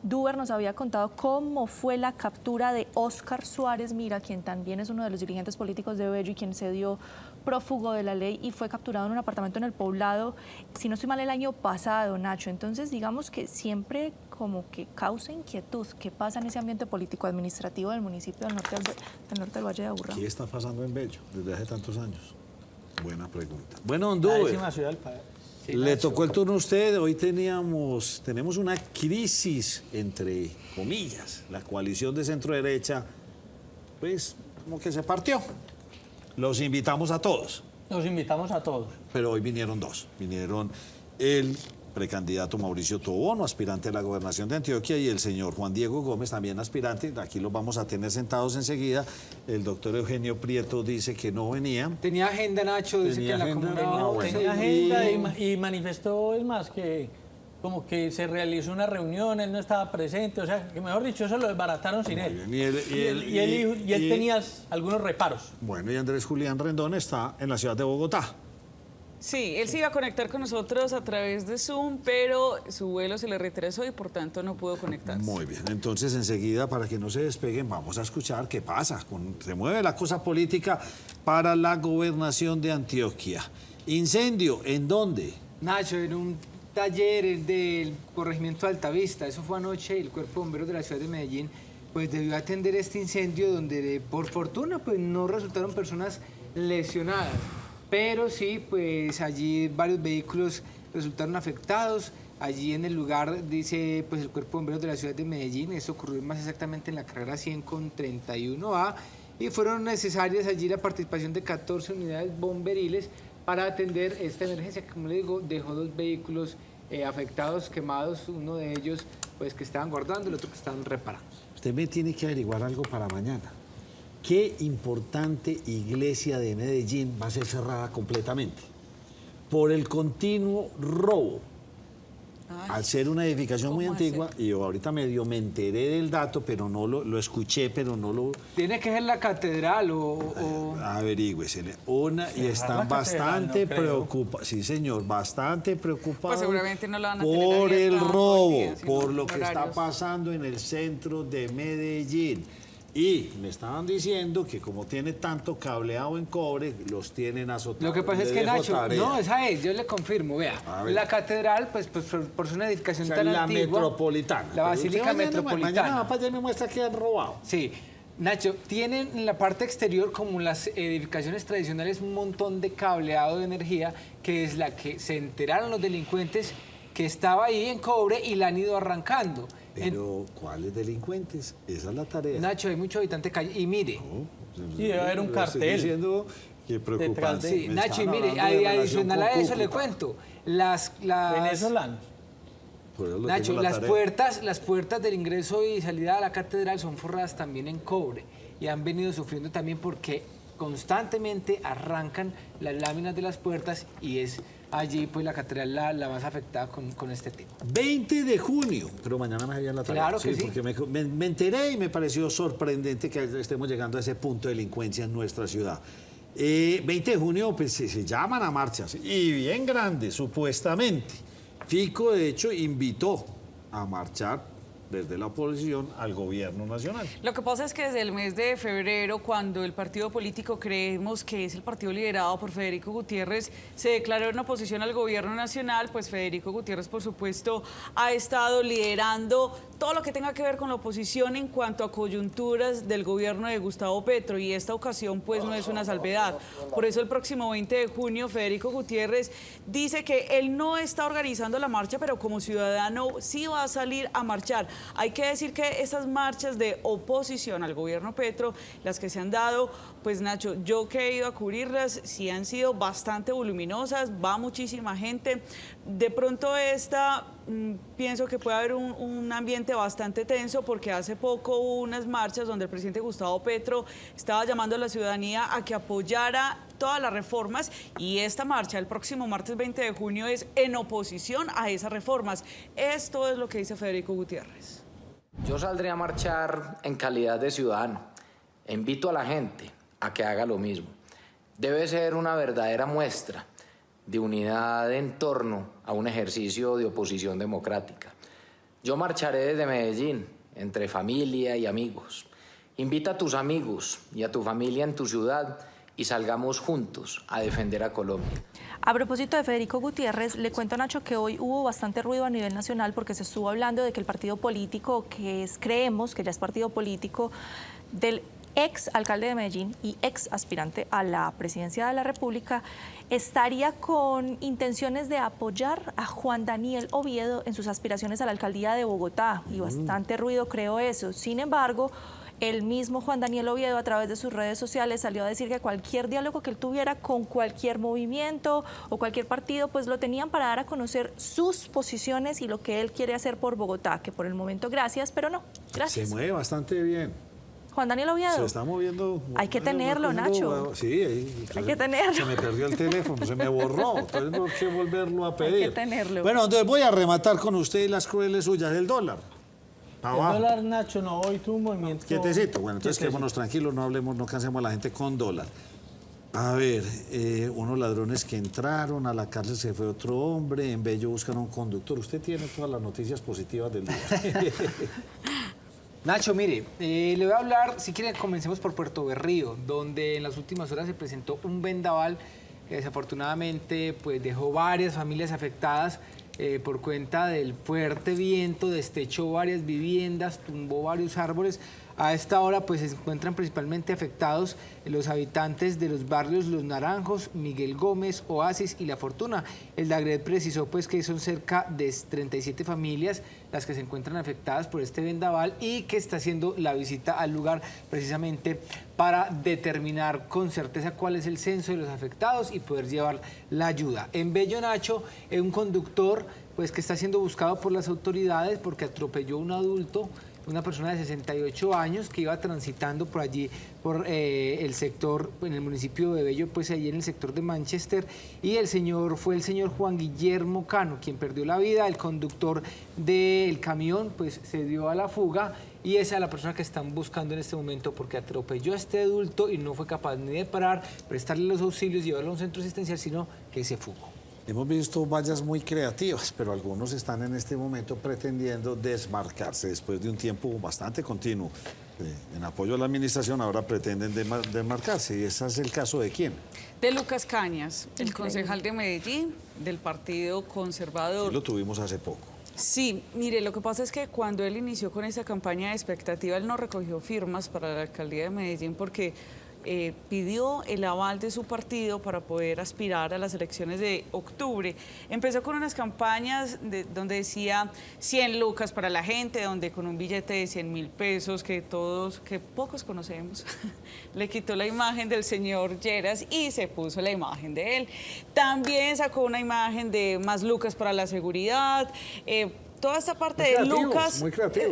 Duber nos había contado cómo fue la captura de Óscar Suárez Mira, quien también es uno de los dirigentes políticos de Bello y quien se dio prófugo de la ley y fue capturado en un apartamento en El Poblado, si no estoy mal, el año pasado, Nacho. Entonces, digamos que siempre como que causa inquietud qué pasa en ese ambiente político administrativo del municipio del norte del Valle de Aburrá. ¿Qué está pasando en Bello desde hace tantos años? Buena pregunta. Bueno, La Duber, décima ciudad del país. Sí, le Nacho. tocó el turno a usted. Hoy tenemos una crisis, entre comillas. La coalición de centro-derecha, pues, como que se partió. Los invitamos a todos, Los invitamos a todos. pero hoy vinieron dos. Vinieron el precandidato Mauricio Tobono, aspirante a la gobernación de Antioquia, y el señor Juan Diego Gómez, también aspirante. Aquí los vamos a tener sentados enseguida. El doctor Eugenio Prieto dice que no venía. Tenía agenda, Nacho, dice Tenía que en la agenda, comunidad. no, bueno. Tenía agenda y manifestó, es más, que como que se realizó una reunión, él no estaba presente, o sea, que mejor dicho, eso lo desbarataron sin él. Muy bien. Y él tenía algunos reparos. Bueno, y Andrés Julián Rendón está en la ciudad de Bogotá. Sí, él se iba a conectar con nosotros a través de Zoom, pero su vuelo se le retrasó y por tanto no pudo conectarse. Muy bien, entonces enseguida, para que no se despeguen, vamos a escuchar qué pasa. Se mueve la cosa política para la gobernación de Antioquia. Incendio, ¿en dónde? Nacho, en un taller del corregimiento de Altavista, eso fue anoche, el Cuerpo de Bomberos de la ciudad de Medellín pues debió atender este incendio donde por fortuna pues no resultaron personas lesionadas, pero sí pues allí varios vehículos resultaron afectados. Allí en el lugar dice pues el Cuerpo de Bomberos de la ciudad de Medellín, esto ocurrió más exactamente en la carrera 100 con 31A, y fueron necesarias allí la participación de 14 unidades bomberiles para atender esta emergencia, que como le digo, dejó 2 vehículos afectados, quemados, uno de ellos pues que estaban guardando, el otro que estaban reparando. Usted me tiene que averiguar algo para mañana. ¿Qué importante iglesia de Medellín va a ser cerrada completamente? Por el continuo robo. Ay, Al ser una edificación muy ¿cómo antigua, hacer? y yo ahorita medio me enteré del dato, pero no lo escuché, pero no lo... Tiene que ser la catedral o... Averígüesele. Y están la catedral, bastante no creo. preocupados, sí señor, bastante preocupados Pues seguramente no la van a tener por el abierta todo el robo, día, sino por lo en que está horarios. pasando en el centro de Medellín. Y me estaban diciendo que como tiene tanto cableado en cobre, los tienen azotados. Lo que pasa es Le que dejo Nacho, tarea. no, esa es, yo le confirmo, vea, A ver. la catedral, pues por ser una edificación O sea, tan la antigua. metropolitana. La Pero Basílica usted mañana Metropolitana. va para allá y me muestra que han robado. Sí, Nacho, tienen en la parte exterior, como las edificaciones tradicionales, un montón de cableado de energía, que es la que se enteraron los delincuentes que estaba ahí en cobre y la han ido arrancando. Pero, ¿cuáles delincuentes? Esa es la tarea. Nacho, hay mucho habitante calle. Y mire, Sí, debe haber un Lo estoy cartel. diciendo que Detrás preocupante. de- sí, Me Nacho, y están mire, hablando de adicional a relación eso con le Cúcuta. cuento. Las Venezolanos. Por eso le Nacho, tengo la tarea. las puertas del ingreso y salida a la catedral son forradas también en cobre y han venido sufriendo también porque constantemente arrancan las láminas de las puertas y es allí pues la catedral la más afectada con este tema. 20 de junio, pero mañana me hallan la tarea. Claro que sí. Porque me enteré y me pareció sorprendente que estemos llegando a ese punto de delincuencia en nuestra ciudad. 20 de junio pues, se llaman a marchas, y bien grandes, supuestamente. Fico, de hecho, invitó a marchar desde la oposición al gobierno nacional. Lo que pasa es que desde el mes de febrero, cuando el partido político creemos que es el partido liderado por Federico Gutiérrez, se declaró en oposición al gobierno nacional, pues Federico Gutiérrez, por supuesto, ha estado liderando todo lo que tenga que ver con la oposición en cuanto a coyunturas del gobierno de Gustavo Petro, y esta ocasión pues no es una salvedad. Por eso el próximo 20 de junio Federico Gutiérrez dice que él no está organizando la marcha, pero como ciudadano sí va a salir a marchar. Hay que decir que esas marchas de oposición al gobierno Petro, las que se han dado, pues Nacho, yo que he ido a cubrirlas, sí han sido bastante voluminosas, va muchísima gente. De pronto esta, pienso que puede haber un ambiente bastante tenso, porque hace poco hubo unas marchas donde el presidente Gustavo Petro estaba llamando a la ciudadanía a que apoyara todas las reformas, y esta marcha el próximo martes 20 de junio es en oposición a esas reformas. Esto es lo que dice Federico Gutiérrez. Yo saldré a marchar en calidad de ciudadano. Invito a la gente a que haga lo mismo. Debe ser una verdadera muestra de unidad en torno a un ejercicio de oposición democrática. Yo marcharé desde Medellín, entre familia y amigos. Invita a tus amigos y a tu familia en tu ciudad y salgamos juntos a defender a Colombia. A propósito de Federico Gutiérrez, le cuento, Nacho, que hoy hubo bastante ruido a nivel nacional porque se estuvo hablando de que el partido político, creemos que ya es partido político del ex alcalde de Medellín y ex aspirante a la presidencia de la República, estaría con intenciones de apoyar a Juan Daniel Oviedo en sus aspiraciones a la alcaldía de Bogotá, y bastante ruido creo eso. Sin embargo, el mismo Juan Daniel Oviedo, a través de sus redes sociales, salió a decir que cualquier diálogo que él tuviera con cualquier movimiento o cualquier partido, pues lo tenían para dar a conocer sus posiciones y lo que él quiere hacer por Bogotá, que por el momento gracias, pero no, gracias. Se mueve bastante bien. Juan Daniel Oviedo. Se está moviendo. Hay que tenerlo, Nacho. Sí, Hay que tenerlo. Se me perdió el teléfono, se me borró. Entonces tengo que volverlo a pedir. Hay que tenerlo. Bueno, entonces voy a rematar con usted las crueles suyas del dólar. El dólar, Nacho, no, hoy tuvo un movimiento... Quietecito. Bueno, entonces Quietecito. quedémonos tranquilos, no hablemos, no cansemos a la gente con dólar. A ver, unos ladrones que entraron, a la cárcel se fue otro hombre, en Bello buscan a un conductor. Usted tiene todas las noticias positivas del día. Nacho, mire, le voy a hablar, si quieren comencemos por Puerto Berrío, donde en las últimas horas se presentó un vendaval que desafortunadamente pues dejó varias familias afectadas por cuenta del fuerte viento, destechó varias viviendas, tumbó varios árboles. A esta hora pues se encuentran principalmente afectados los habitantes de los barrios Los Naranjos, Miguel Gómez, Oasis y La Fortuna. El DAGRED precisó pues que son cerca de 37 familias las que se encuentran afectadas por este vendaval y que está haciendo la visita al lugar precisamente para determinar con certeza cuál es el censo de los afectados y poder llevar la ayuda. En Bello, Nacho, un conductor pues que está siendo buscado por las autoridades porque atropelló a un adulto, una persona de 68 años que iba transitando por allí, por el sector, en el municipio de Bello, pues allí en el sector de Manchester, y fue el señor Juan Guillermo Cano quien perdió la vida. El conductor del camión pues se dio a la fuga y esa es la persona que están buscando en este momento porque atropelló a este adulto y no fue capaz ni de parar, prestarle los auxilios, llevarlo a un centro asistencial, sino que se fugó. Hemos visto vallas muy creativas, pero algunos están en este momento pretendiendo desmarcarse después de un tiempo bastante continuo en apoyo a la administración, ahora pretenden desmarcarse. ¿Y ese es el caso de quién? De Lucas Cañas, el Increíble. concejal de Medellín, del Partido Conservador. Lo tuvimos hace poco. Sí, mire, lo que pasa es que cuando él inició con esa campaña de expectativa, él no recogió firmas para la alcaldía de Medellín porque pidió el aval de su partido para poder aspirar a las elecciones de octubre. Empezó con unas campañas donde decía 100 lucas para la gente, donde con un billete de 100.000 pesos que pocos conocemos, le quitó la imagen del señor Lleras y se puso la imagen de él. También sacó una imagen de más lucas para la seguridad. Toda esta parte de Lucas,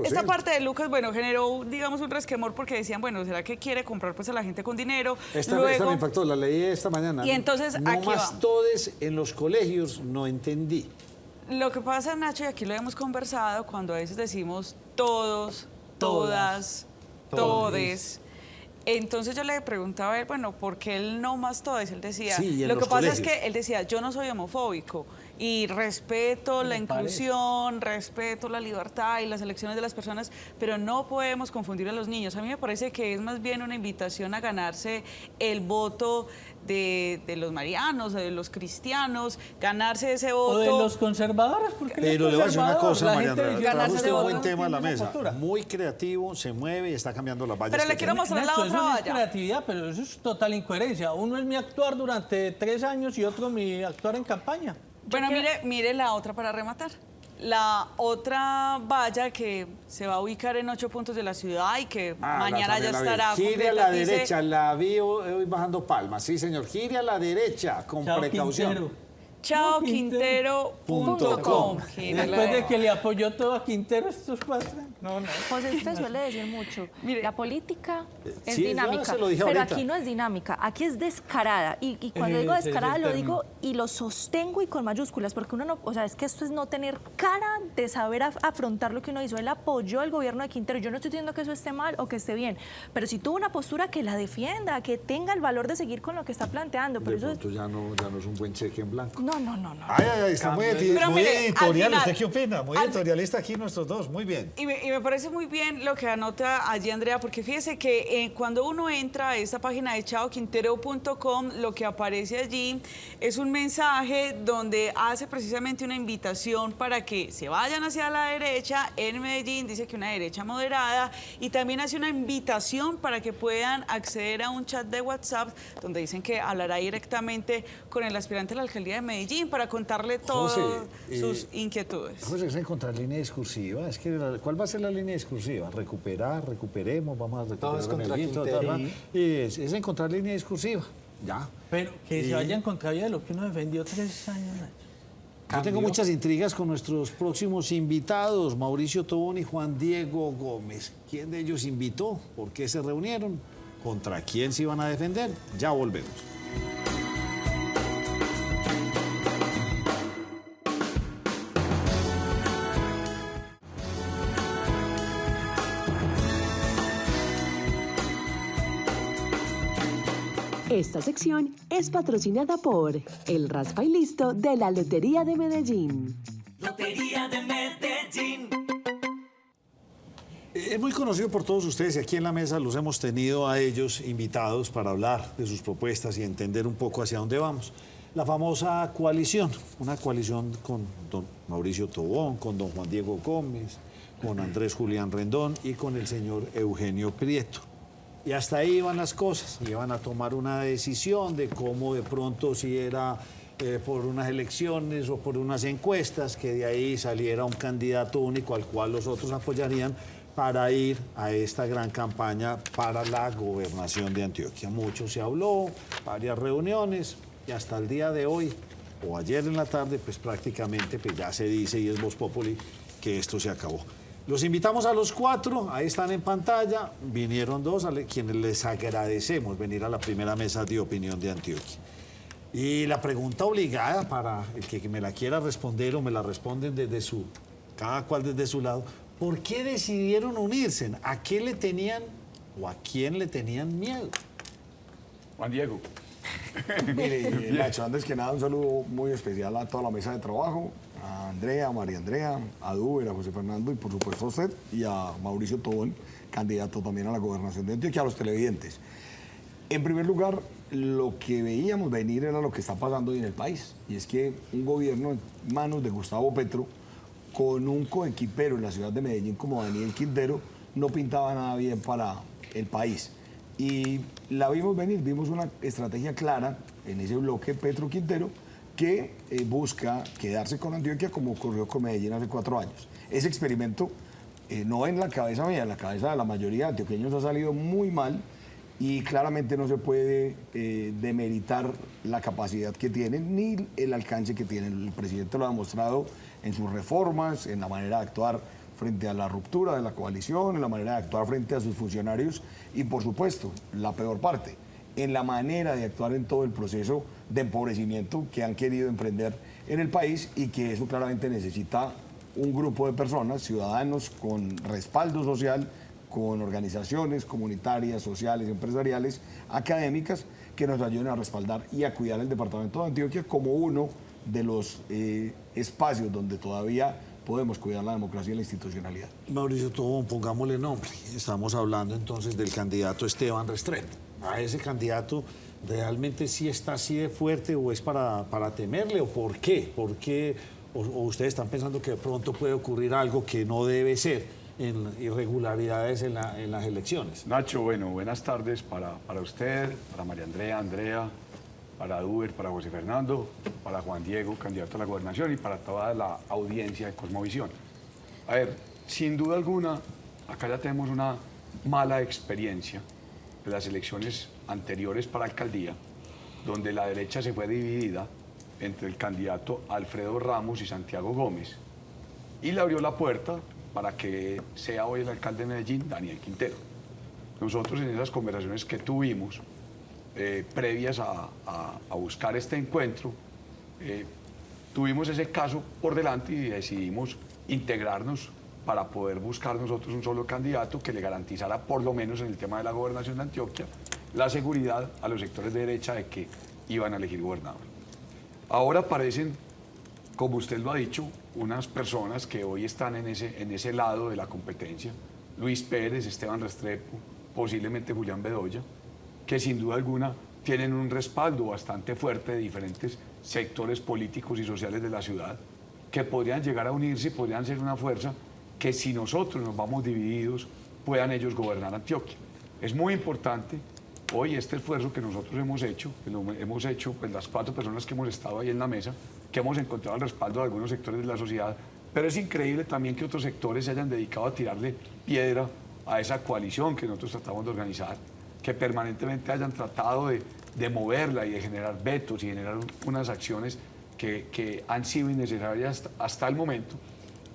esta parte de Lucas, bueno, generó, digamos, un resquemor porque decían, bueno, ¿será que quiere comprar pues a la gente con dinero? Esta me impactó, la leí esta mañana. Y entonces, no aquí más va. todes en los colegios, no entendí. Lo que pasa, Nacho, y aquí lo hemos conversado, cuando a veces decimos todos, todas, todes. Entonces yo le preguntaba a él, bueno, ¿por qué él no más todes? Él decía, Sí, lo que pasa colegios. es que él decía, yo no soy homofóbico y respeto la inclusión, respeto la libertad y las elecciones de las personas, pero no podemos confundir a los niños. A mí me parece que es más bien una invitación a ganarse el voto de los marianos, de los cristianos, ganarse ese voto. O de los conservadores, porque Pero le voy a decir una cosa, María Andrea, trajo ganarse usted de un voto. buen tema a la Tiene mesa, esa postura. muy creativo, se mueve y está cambiando las vallas. Pero le que quiero tiene. mostrar la Nacho, otra eso no es valla. creatividad, pero eso es total incoherencia. Uno es mi actuar durante 3 años y otro mi actuar en campaña. Bueno, mire la otra para rematar. La otra valla que se va a ubicar en 8 puntos de la ciudad y que mañana ya estará Gire a completa, la dice, derecha, la vi hoy bajando palmas, sí señor, gire a la derecha, con Chao, precaución. Quintero. chaoquintero.com. Después de que le apoyó todo a Quintero estos 4 años. No. José, usted suele decir mucho, Mire, la política es sí, dinámica, yo se lo dije pero ahorita. aquí no es dinámica, aquí es descarada. Y cuando digo Ese es descarada el lo término. digo y lo sostengo y con mayúsculas, porque uno no, o sea, es que esto es no tener cara de saber afrontar lo que uno hizo. Él apoyó el gobierno de Quintero. Yo no estoy diciendo que eso esté mal o que esté bien, pero si tuvo una postura que la defienda, que tenga el valor de seguir con lo que está planteando. Pero De eso es... pronto ya no es un buen cheque en blanco. No. Ay, está muy Pero mire, editorial. al final- ¿Usted qué opina? Muy al- editorialista aquí nuestros dos, muy bien. Y me parece muy bien lo que anota allí Andrea, porque fíjese que cuando uno entra a esta página de chaoquintero.com, lo que aparece allí es un mensaje donde hace precisamente una invitación para que se vayan hacia la derecha. En Medellín dice que una derecha moderada, y también hace una invitación para que puedan acceder a un chat de WhatsApp donde dicen que hablará directamente con el aspirante a la alcaldía de Medellín para contarle todas José, sus inquietudes. José, es encontrar línea discursiva. Es que, ¿cuál va a ser la línea discursiva? Recuperemos, vamos a recuperar Todos contra Medellín, Quintero. y es encontrar línea discursiva. Ya. Pero que se vaya en contravía de lo que uno defendió 3 años, Nacho. Yo tengo muchas intrigas con nuestros próximos invitados, Mauricio Tobón y Juan Diego Gómez. ¿Quién de ellos invitó? ¿Por qué se reunieron? ¿Contra quién se iban a defender? Ya volvemos. Esta sección es patrocinada por El Raspa y Listo de la Lotería de Medellín. Lotería de Medellín. Es muy conocido por todos ustedes y aquí en la mesa los hemos tenido a ellos invitados para hablar de sus propuestas y entender un poco hacia dónde vamos. La famosa coalición, una coalición con don Mauricio Tobón, con don Juan Diego Gómez, con Andrés Julián Rendón y con el señor Eugenio Prieto. Y hasta ahí iban las cosas, iban a tomar una decisión de cómo de pronto si era por unas elecciones o por unas encuestas, que de ahí saliera un candidato único al cual los otros apoyarían para ir a esta gran campaña para la gobernación de Antioquia. Mucho se habló, varias reuniones y hasta el día de hoy, o ayer en la tarde, pues prácticamente pues ya se dice y es voz populi que esto se acabó. Los invitamos a los 4, ahí están en pantalla, vinieron 2, a quienes les agradecemos venir a la primera mesa de opinión de Antioquia. Y la pregunta obligada para el que me la quiera responder o me la responden desde cada cual desde su lado, ¿por qué decidieron unirse? ¿A qué le tenían o a quién le tenían miedo? Juan Diego. Mire, Nacho, antes que nada, un saludo muy especial a toda la mesa de trabajo, a Andrea, a María Andrea, a Duber, a José Fernando y por supuesto a usted y a Mauricio Tobón, candidato también a la gobernación de Antioquia, a los televidentes. En primer lugar, lo que veíamos venir era lo que está pasando hoy en el país, y es que un gobierno en manos de Gustavo Petro, con un coequipero en la ciudad de Medellín como Daniel Quintero, no pintaba nada bien para el país. Y la vimos venir, vimos una estrategia clara en ese bloque Petro-Quintero que busca quedarse con Antioquia como ocurrió con Medellín hace 4 años. Ese experimento, no en la cabeza mía, en la cabeza de la mayoría de antioqueños ha salido muy mal, y claramente no se puede demeritar la capacidad que tienen ni el alcance que tienen. El presidente lo ha demostrado en sus reformas, en la manera de actuar frente a la ruptura de la coalición, en la manera de actuar frente a sus funcionarios y, por supuesto, la peor parte, en la manera de actuar en todo el proceso de empobrecimiento que han querido emprender en el país, y que eso claramente necesita un grupo de personas, ciudadanos con respaldo social, con organizaciones comunitarias, sociales, empresariales, académicas, que nos ayuden a respaldar y a cuidar el departamento de Antioquia como uno de los espacios donde todavía podemos cuidar la democracia y la institucionalidad. Mauricio Tobón, pongámosle nombre. Estamos hablando entonces del candidato Esteban Restrepo. ¿A ese candidato realmente sí está así de fuerte, o es para temerle, o por qué? ¿Por qué? O ustedes están pensando que de pronto puede ocurrir algo que no debe ser, en irregularidades en las elecciones? Nacho, bueno, buenas tardes para usted, para María Andrea, para Duber, para José Fernando, para Juan Diego, candidato a la gobernación, y para toda la audiencia de Cosmovisión. A ver, sin duda alguna, acá ya tenemos una mala experiencia de las elecciones anteriores para alcaldía, donde la derecha se fue dividida entre el candidato Alfredo Ramos y Santiago Gómez, y le abrió la puerta para que sea hoy el alcalde de Medellín, Daniel Quintero. Nosotros, en esas conversaciones que tuvimos previas a buscar este encuentro, tuvimos ese caso por delante y decidimos integrarnos para poder buscar nosotros un solo candidato que le garantizara, por lo menos en el tema de la gobernación de Antioquia, la seguridad a los sectores de derecha de que iban a elegir gobernador. Ahora aparecen, como usted lo ha dicho, unas personas que hoy están en ese lado de la competencia: Luis Pérez, Esteban Restrepo, posiblemente Julián Bedoya, que sin duda alguna tienen un respaldo bastante fuerte de diferentes sectores políticos y sociales de la ciudad, que podrían llegar a unirse y podrían ser una fuerza que, si nosotros nos vamos divididos, puedan ellos gobernar Antioquia. Es muy importante hoy este esfuerzo que nosotros hemos hecho, pues las 4 personas que hemos estado ahí en la mesa, que hemos encontrado el respaldo de algunos sectores de la sociedad, pero es increíble también que otros sectores se hayan dedicado a tirarle piedra a esa coalición que nosotros tratamos de organizar, que permanentemente hayan tratado de moverla y de generar vetos y generar unas acciones que han sido innecesarias hasta el momento,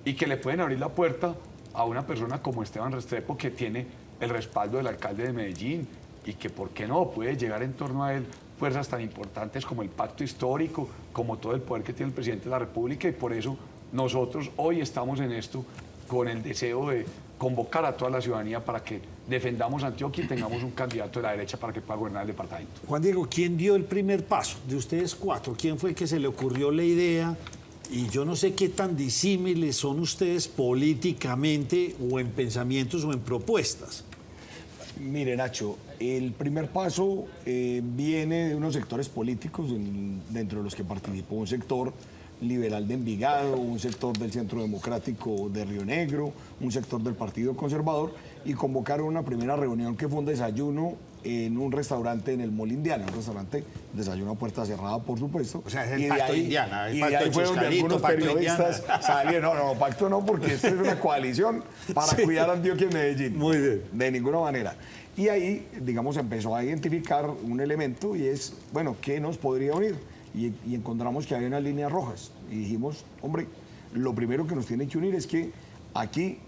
y que le pueden abrir la puerta a una persona como Esteban Restrepo, que tiene el respaldo del alcalde de Medellín, y que, ¿por qué no?, puede llegar en torno a él fuerzas tan importantes como el pacto histórico, como todo el poder que tiene el presidente de la República. Y por eso nosotros hoy estamos en esto con el deseo de convocar a toda la ciudadanía para que defendamos Antioquia y tengamos un candidato de la derecha para que pueda gobernar el departamento. Juan Diego, ¿quién dio el primer paso de ustedes 4? ¿Quién fue el que se le ocurrió la idea? Y yo no sé qué tan disímiles son ustedes políticamente, o en pensamientos o en propuestas. Mire, Nacho, el primer paso viene de unos sectores políticos, dentro de los que participó un sector liberal de Envigado, un sector del Centro Democrático de Río Negro, un sector del Partido Conservador, y convocaron una primera reunión que fue un desayuno en un restaurante en el Mall Indiana, un restaurante, desayuno a puerta cerrada, por supuesto. O sea, es el pacto Indiana. Y de ahí fue donde algunos periodistas salieron. No, pacto no, porque esto es una coalición para cuidar a Antioquia y Medellín. Muy bien. De ninguna manera. Y ahí, digamos, empezó a identificar un elemento, y es, bueno, ¿qué nos podría unir? Y encontramos que había unas líneas rojas. Y dijimos, hombre, lo primero que nos tiene que unir es que aquí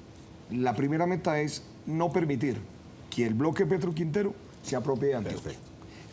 la primera meta es no permitir que el bloque Petro Quintero se apropie de Antioquia.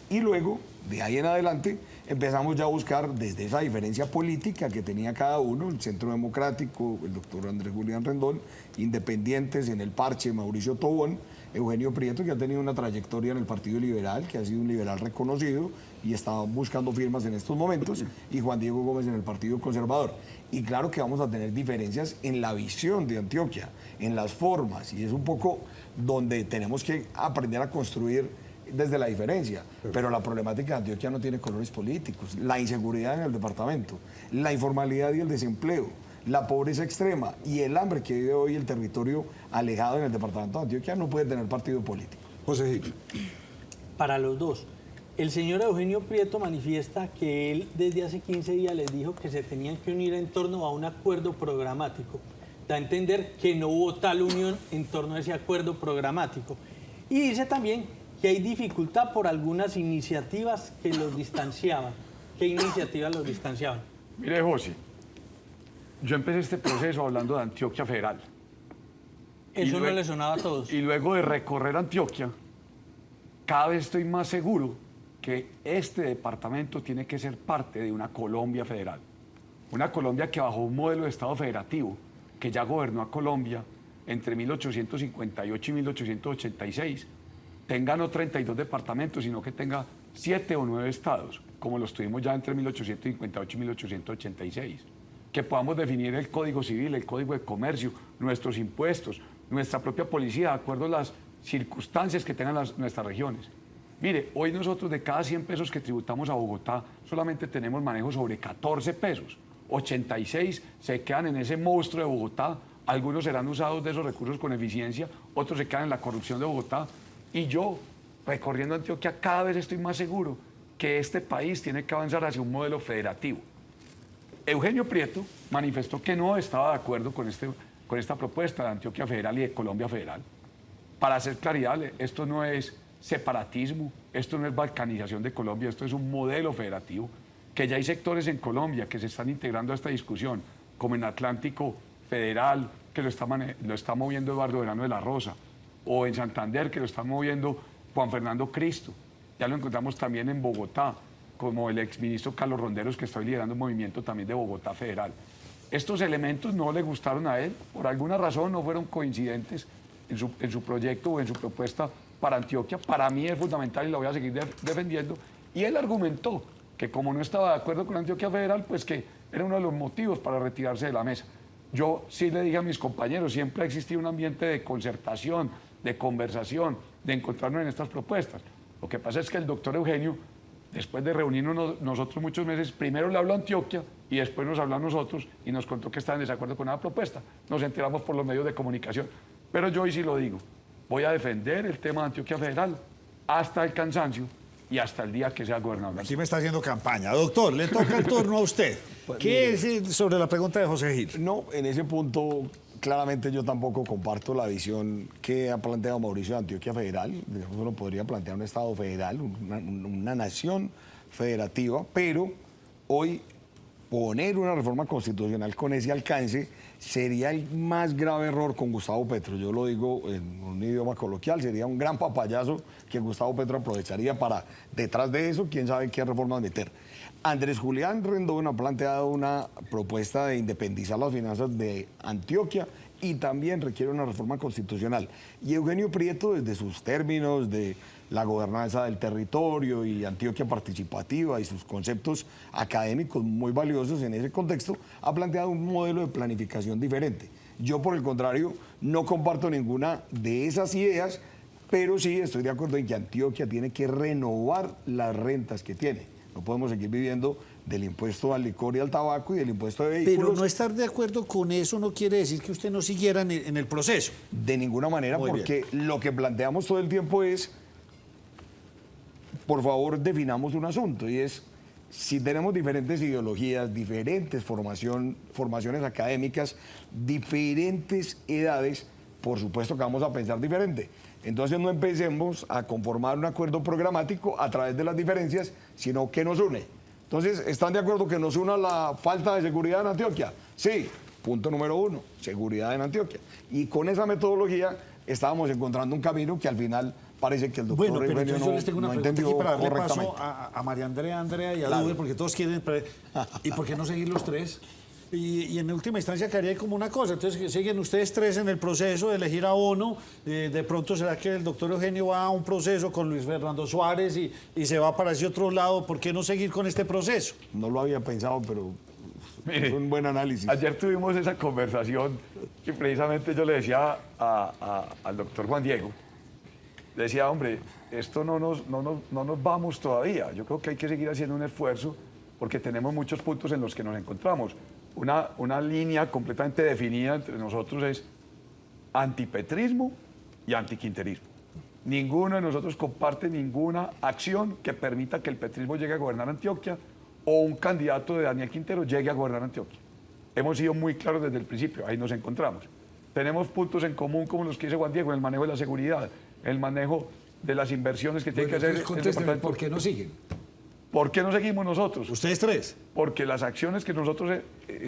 Y luego, de ahí en adelante, empezamos ya a buscar desde esa diferencia política que tenía cada uno, el Centro Democrático, el doctor Andrés Julián Rendón, independientes en el Parche, Mauricio Tobón, Eugenio Prieto, que ha tenido una trayectoria en el Partido Liberal, que ha sido un liberal reconocido y está buscando firmas en estos momentos, y Juan Diego Gómez en el Partido Conservador. Y claro que vamos a tener diferencias en la visión de Antioquia, en las formas, y es un poco donde tenemos que aprender a construir desde la diferencia. Pero la problemática de Antioquia no tiene colores políticos. La inseguridad en el departamento, la informalidad y el desempleo, la pobreza extrema y el hambre que vive hoy el territorio alejado en el departamento de Antioquia no puede tener partido político. José Gil. Para los dos. El señor Eugenio Prieto manifiesta que él desde hace 15 días les dijo que se tenían que unir en torno a un acuerdo programático. Da a entender que no hubo tal unión en torno a ese acuerdo programático. Y dice también que hay dificultad por algunas iniciativas que los distanciaban. ¿Qué iniciativas los distanciaban? Mire, José, yo empecé este proceso hablando de Antioquia Federal. Eso no le sonaba a todos. Y luego de recorrer Antioquia, cada vez estoy más seguro que este departamento tiene que ser parte de una Colombia federal. Una Colombia que bajo un modelo de Estado federativo, que ya gobernó a Colombia entre 1858 y 1886, tenga no 32 departamentos, sino que tenga 7 o 9 estados, como los tuvimos ya entre 1858 y 1886. Que podamos definir el Código Civil, el Código de Comercio, nuestros impuestos, nuestra propia policía, de acuerdo a las circunstancias que tengan nuestras regiones. Mire, hoy nosotros de cada 100 pesos que tributamos a Bogotá, solamente tenemos manejo sobre 14 pesos. 86 se quedan en ese monstruo de Bogotá. Algunos serán usados de esos recursos con eficiencia, otros se quedan en la corrupción de Bogotá. Y yo, recorriendo Antioquia, cada vez estoy más seguro que este país tiene que avanzar hacia un modelo federativo. Eugenio Prieto manifestó que no estaba de acuerdo con esta propuesta de Antioquia Federal y de Colombia Federal. Para hacer claridad, esto no es separatismo, esto no es balcanización de Colombia, esto es un modelo federativo, que ya hay sectores en Colombia que se están integrando a esta discusión, como en Atlántico Federal, que lo está moviendo Eduardo Verano de la Rosa, o en Santander, que lo está moviendo Juan Fernando Cristo. Ya lo encontramos también en Bogotá, como el exministro Carlos Ronderos, que está liderando un movimiento también de Bogotá Federal. Estos elementos no le gustaron a él, por alguna razón no fueron coincidentes en su proyecto o en su propuesta para Antioquia. Para mí es fundamental y la voy a seguir defendiendo. Y él argumentó que como no estaba de acuerdo con Antioquia Federal, pues que era uno de los motivos para retirarse de la mesa. Yo sí le dije a mis compañeros, siempre ha existido un ambiente de concertación, de conversación, de encontrarnos en estas propuestas. Lo que pasa es que el doctor Eugenio, después de reunirnos nosotros muchos meses, primero le habló a Antioquia y después nos habló a nosotros y nos contó que estaba en desacuerdo con la propuesta. Nos enteramos por los medios de comunicación. Pero yo hoy sí lo digo, voy a defender el tema de Antioquia Federal hasta el cansancio y hasta el día que sea gobernador. Aquí me está haciendo campaña. Doctor, le toca el turno a usted. ¿Qué es sobre la pregunta de José Gil? No, en ese punto, claramente yo tampoco comparto la visión que ha planteado Mauricio de Antioquia Federal. Uno podría plantear un Estado federal, una nación federativa, pero hoy poner una reforma constitucional con ese alcance sería el más grave error con Gustavo Petro. Yo lo digo en un idioma coloquial, sería un gran papayazo que Gustavo Petro aprovecharía para, detrás de eso, quién sabe qué reformas meter. Andrés Julián Rendón ha planteado una propuesta de independizar las finanzas de Antioquia y también requiere una reforma constitucional. Y Eugenio Prieto, desde sus términos de la gobernanza del territorio y Antioquia participativa y sus conceptos académicos muy valiosos en ese contexto, ha planteado un modelo de planificación diferente. Yo, por el contrario, no comparto ninguna de esas ideas, pero sí estoy de acuerdo en que Antioquia tiene que renovar las rentas que tiene. No podemos seguir viviendo del impuesto al licor y al tabaco y del impuesto de vehículos. Pero no estar de acuerdo con eso no quiere decir que usted no siguiera en el proceso. De ninguna manera, Muy porque bien. Lo que planteamos todo el tiempo es, por favor, definamos un asunto, y es, si tenemos diferentes ideologías, diferentes formaciones académicas, diferentes edades, por supuesto que vamos a pensar diferente. Entonces no empecemos a conformar un acuerdo programático a través de las diferencias, sino que nos une. Entonces, ¿están de acuerdo que nos una la falta de seguridad en Antioquia? Sí, punto número 1, seguridad en Antioquia. Y con esa metodología estábamos encontrando un camino que al final parece que el doctor Bueno, pero Eugenio entonces yo les tengo una pregunta aquí entendió para darle correctamente. paso a María Andrea y a Claro. Duber, porque todos quieren... ¿Y por qué no seguir los tres? Y en última instancia quedaría como una cosa. Entonces, que siguen ustedes tres en el proceso de elegir a uno. De pronto, ¿será que el doctor Eugenio va a un proceso con Luis Fernando Suárez y se va para ese otro lado? ¿Por qué no seguir con este proceso? No lo había pensado, pero Mire, es un buen análisis. Ayer tuvimos esa conversación y precisamente yo le decía al doctor Juan Diego, le decía, hombre, esto no nos vamos todavía. Yo creo que hay que seguir haciendo un esfuerzo porque tenemos muchos puntos en los que nos encontramos. Una línea completamente definida entre nosotros es antipetrismo y antiquinterismo. Ninguno de nosotros comparte ninguna acción que permita que el petrismo llegue a gobernar Antioquia o un candidato de Daniel Quintero llegue a gobernar Antioquia. Hemos sido muy claros desde el principio, ahí nos encontramos. Tenemos puntos en común como los que dice Juan Diego, en el manejo de la seguridad, el manejo de las inversiones que tiene que hacer el departamento. ¿Por qué no siguen? ¿Por qué no seguimos nosotros? ¿Ustedes tres? Porque las acciones que nosotros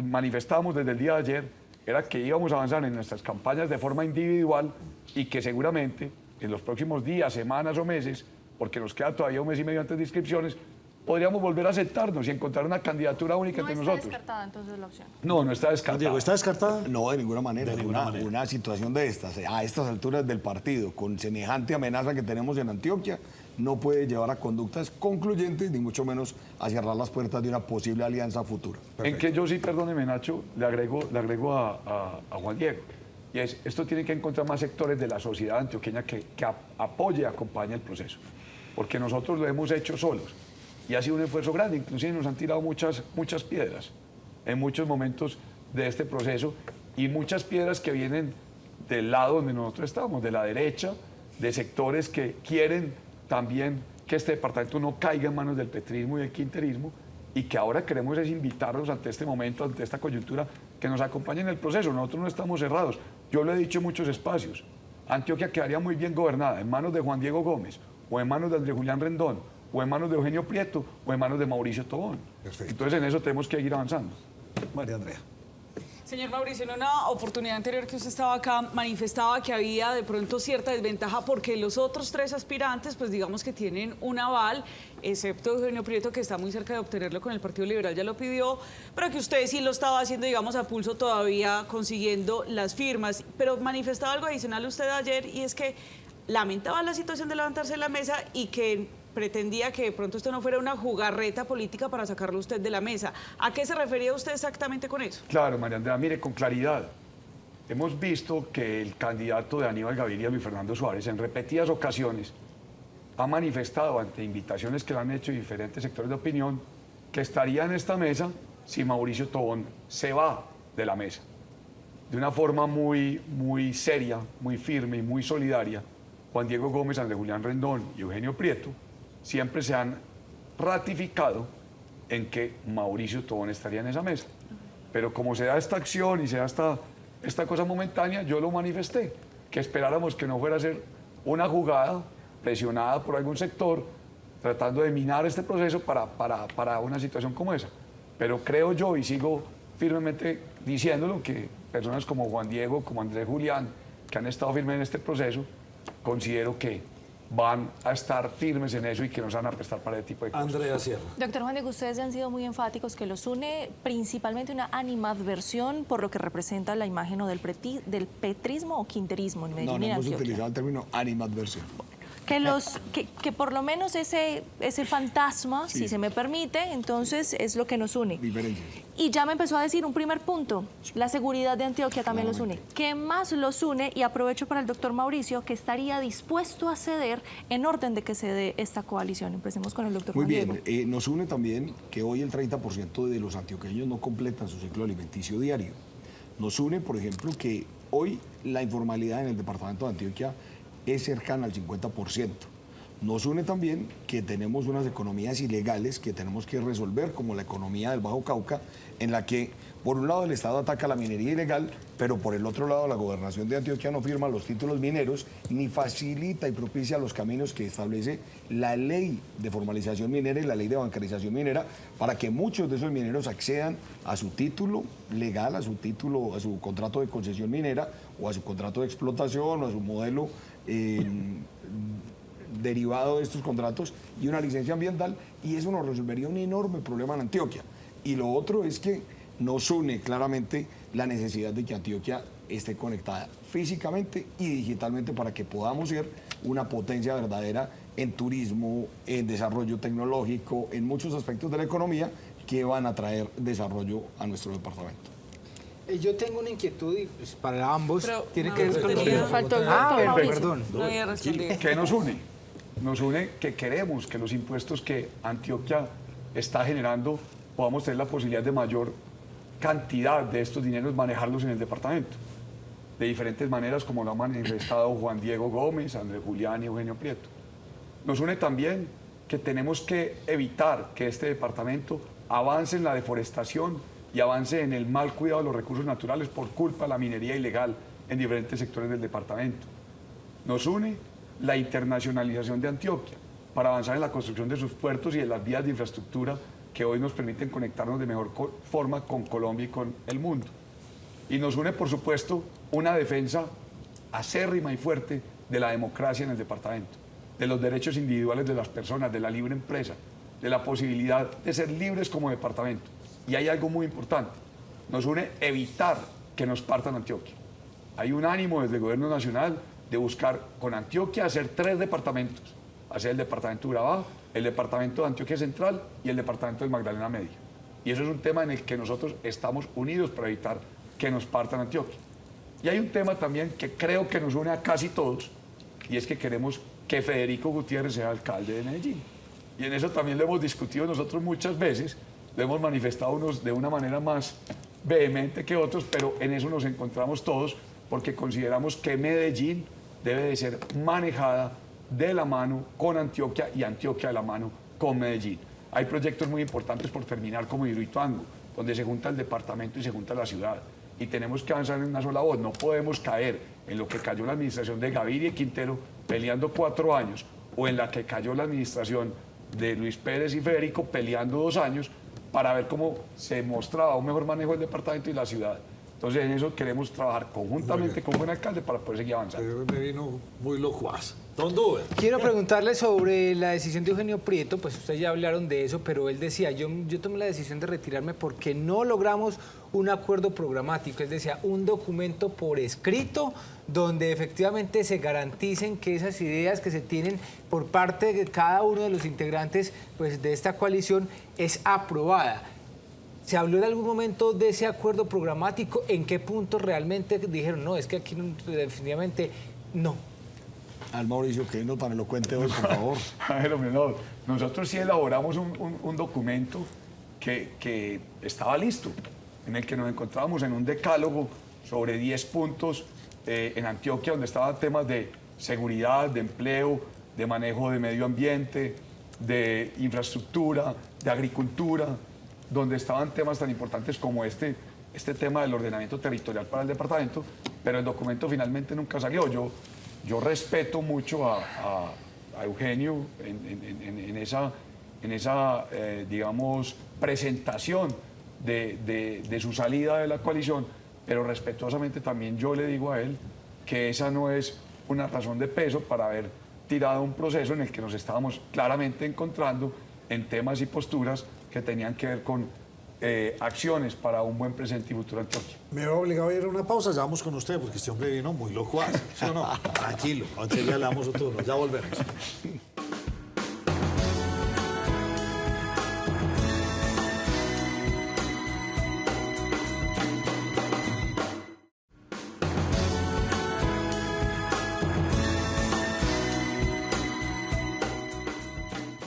manifestamos desde el día de ayer era que íbamos a avanzar en nuestras campañas de forma individual y que seguramente en los próximos días, semanas o meses, porque nos queda todavía un mes y medio antes de inscripciones, podríamos volver a asentarnos y encontrar una candidatura única No entre está nosotros. descartada entonces la opción. No está descartada. Diego, ¿está descartada? No, de ninguna manera. De ninguna manera. Una situación de estas, a estas alturas del partido, con semejante amenaza que tenemos en Antioquia, no puede llevar a conductas concluyentes, ni mucho menos a cerrar las puertas de una posible alianza futura. En que yo sí, perdóneme Nacho, le agrego a Juan Diego. Y es, esto tiene que encontrar más sectores de la sociedad antioqueña que apoye y acompañe el proceso. Porque nosotros lo hemos hecho solos. Y ha sido un esfuerzo grande, inclusive nos han tirado muchas piedras en muchos momentos de este proceso y muchas piedras que vienen del lado donde nosotros estamos, de la derecha, de sectores que quieren también que este departamento no caiga en manos del petrismo y del quinterismo y que ahora queremos es invitarlos ante este momento, ante esta coyuntura, que nos acompañen en el proceso. Nosotros no estamos cerrados. Yo lo he dicho en muchos espacios. Antioquia quedaría muy bien gobernada en manos de Juan Diego Gómez o en manos de Andrés Julián Rendón o en manos de Eugenio Prieto o en manos de Mauricio Tobón. Perfecto. Entonces en eso tenemos que ir avanzando. María Andrea. Señor Mauricio, en una oportunidad anterior que usted estaba acá, manifestaba que había de pronto cierta desventaja porque los otros tres aspirantes, pues digamos que tienen un aval, excepto Eugenio Prieto, que está muy cerca de obtenerlo con el Partido Liberal, ya lo pidió, pero que usted sí lo estaba haciendo, digamos, a pulso todavía, consiguiendo las firmas. Pero manifestaba algo adicional usted ayer, y es que lamentaba la situación de levantarse de la mesa y que pretendía que de pronto esto no fuera una jugarreta política para sacarlo usted de la mesa. ¿A qué se refería usted exactamente con eso? Claro, María Andrea, mire, con claridad. Hemos visto que el candidato de Aníbal Gaviria, Luis Fernando Suárez, en repetidas ocasiones ha manifestado ante invitaciones que le han hecho diferentes sectores de opinión que estaría en esta mesa si Mauricio Tobón se va de la mesa. De una forma muy seria, muy firme y muy solidaria, Juan Diego Gómez, Andrés Julián Rendón y Eugenio Prieto siempre se han ratificado en que Mauricio Tobón estaría en esa mesa. Pero como se da esta acción y se da esta cosa momentánea, yo lo manifesté, que esperáramos que no fuera a ser una jugada presionada por algún sector, tratando de minar este proceso para una situación como esa. Pero creo yo, y sigo firmemente diciéndolo, que personas como Juan Diego, como Andrés Julián, que han estado firmes en este proceso, considero que van a estar firmes en eso y que nos van a prestar para ese tipo de cosas. Andrea Sierra. Doctor Juan Diego, ustedes ya han sido muy enfáticos que los une principalmente una animadversión por lo que representa la imagen o del petrismo o quinterismo en Medellín No y hemos Antioquia. utilizado el término animadversión. Que por lo menos ese fantasma, Sí. si se me permite, entonces es lo que nos une. Diferencias. Y ya me empezó a decir un primer punto, la seguridad de Antioquia también los une. ¿Qué más los une? Y aprovecho para el doctor Mauricio, que estaría dispuesto a ceder en orden de que se dé esta coalición. Empecemos con el doctor Muy Juan bien, Diego. nos une también que hoy el 30% de los antioqueños no completan su ciclo alimenticio diario. Nos une, por ejemplo, que hoy la informalidad en el departamento de Antioquia es cercana al 50%. Nos une también que tenemos unas economías ilegales que tenemos que resolver, como la economía del Bajo Cauca, en la que, por un lado, el Estado ataca la minería ilegal, pero por el otro lado, la gobernación de Antioquia no firma los títulos mineros ni facilita y propicia los caminos que establece la ley de formalización minera y la ley de bancarización minera para que muchos de esos mineros accedan a su título legal, a su contrato de concesión minera o a su contrato de explotación o a su modelo derivado de estos contratos y una licencia ambiental, y eso nos resolvería un enorme problema en Antioquia. Y lo otro es que nos une claramente la necesidad de que Antioquia esté conectada físicamente y digitalmente para que podamos ser una potencia verdadera en turismo, en desarrollo tecnológico, en muchos aspectos de la economía que van a traer desarrollo a nuestro departamento. Yo tengo una inquietud y pues, para ambos Pero, tiene no, que ver con lo que... Faltó el Ah, doctor Mauricio. perdón. No había respondido. ¿Qué nos une? Nos une que queremos que los impuestos que Antioquia está generando podamos tener la posibilidad de mayor cantidad de estos dineros manejarlos en el departamento. De diferentes maneras, como lo han manifestado Juan Diego Gómez, Andrés Julián y Eugenio Prieto. Nos une también que tenemos que evitar que este departamento avance en la deforestación y avance en el mal cuidado de los recursos naturales por culpa de la minería ilegal en diferentes sectores del departamento. Nos une la internacionalización de Antioquia para avanzar en la construcción de sus puertos y de las vías de infraestructura que hoy nos permiten conectarnos de mejor forma con Colombia y con el mundo. Y nos une, por supuesto, una defensa acérrima y fuerte de la democracia en el departamento, de los derechos individuales de las personas, de la libre empresa, de la posibilidad de ser libres como departamento. Y hay algo muy importante, nos une evitar que nos partan Antioquia. Hay un ánimo desde el gobierno nacional de buscar con Antioquia hacer 3 departamentos, hacer el departamento de Urabá, el departamento de Antioquia Central y el departamento del Magdalena Medio. Y eso es un tema en el que nosotros estamos unidos para evitar que nos partan Antioquia. Y hay un tema también que creo que nos une a casi todos, y es que queremos que Federico Gutiérrez sea alcalde de Medellín. Y en eso también lo hemos discutido nosotros muchas veces, lo hemos manifestado unos de una manera más vehemente que otros, pero en eso nos encontramos todos porque consideramos que Medellín debe de ser manejada de la mano con Antioquia y Antioquia de la mano con Medellín. Hay proyectos muy importantes por terminar como Hidroituango, donde se junta el departamento y se junta la ciudad. Y tenemos que avanzar en una sola voz. No podemos caer en lo que cayó la administración de Gaviria y Quintero peleando 4 años, o en la que cayó la administración de Luis Pérez y Federico peleando 2 años para ver cómo se mostraba un mejor manejo del departamento y la ciudad. Entonces en eso queremos trabajar conjuntamente con buen alcalde para poder seguir avanzando. Me vino muy locuaz. Don Duber. Quiero preguntarle sobre la decisión de Eugenio Prieto, pues ustedes ya hablaron de eso, pero él decía, yo tomé la decisión de retirarme porque no logramos un acuerdo programático, él decía, un documento por escrito donde efectivamente se garanticen que esas ideas que se tienen por parte de cada uno de los integrantes pues, de esta coalición es aprobada. ¿Se habló en algún momento de ese acuerdo programático? ¿En qué punto realmente dijeron, no, es que aquí definitivamente no? Al Mauricio, que no tan elocuente hoy, por favor. No, nosotros sí elaboramos un documento que estaba listo, en el que nos encontrábamos en un decálogo sobre 10 puntos en Antioquia, donde estaban temas de seguridad, de empleo, de manejo de medio ambiente, de infraestructura, de agricultura, donde estaban temas tan importantes como este tema del ordenamiento territorial para el departamento, pero el documento finalmente nunca salió. Yo respeto mucho a Eugenio en esa digamos, presentación de su salida de la coalición, pero respetuosamente también yo le digo a él que esa no es una razón de peso para haber tirado un proceso en el que nos estábamos claramente encontrando en temas y posturas que tenían que ver con acciones para un buen presente y futuro Antioquia. Me veo obligado a ir a una pausa, ya vamos con usted, porque este hombre vino muy locuaz, ¿sí o no? Tranquilo, enseguida le damos otro turno, ya volvemos.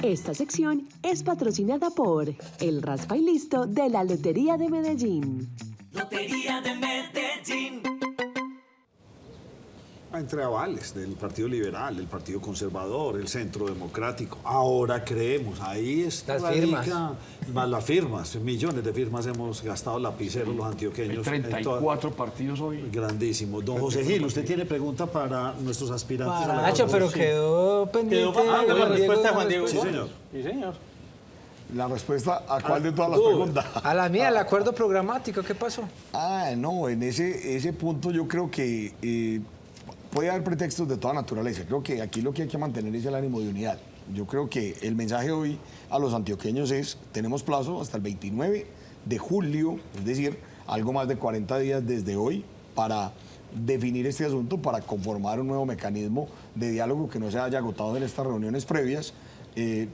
Esta sección es patrocinada por El Raspa y Listo de la Lotería de Medellín. Lotería de Medellín. Entre avales del Partido Liberal, el Partido Conservador, el Centro Democrático. Ahora creemos, ahí está las firmas. Más las firmas, millones de firmas hemos gastado lapiceros los antioqueños. Hay 34 partidos hoy. Grandísimo. Don José Gil, usted tiene pregunta para nuestros aspirantes a la Nacho, pero gobernación. quedó pendiente. la respuesta de Juan Diego. Sí, señor. Sí, señor. La respuesta a cuál de todas las preguntas. A la mía, el acuerdo programático, ¿qué pasó? No, en ese punto yo creo que puede haber pretextos de toda naturaleza. Creo que aquí lo que hay que mantener es el ánimo de unidad. Yo creo que el mensaje hoy a los antioqueños es, tenemos plazo hasta el 29 de julio, es decir, algo más de 40 días desde hoy, para definir este asunto, para conformar un nuevo mecanismo de diálogo que no se haya agotado en estas reuniones previas.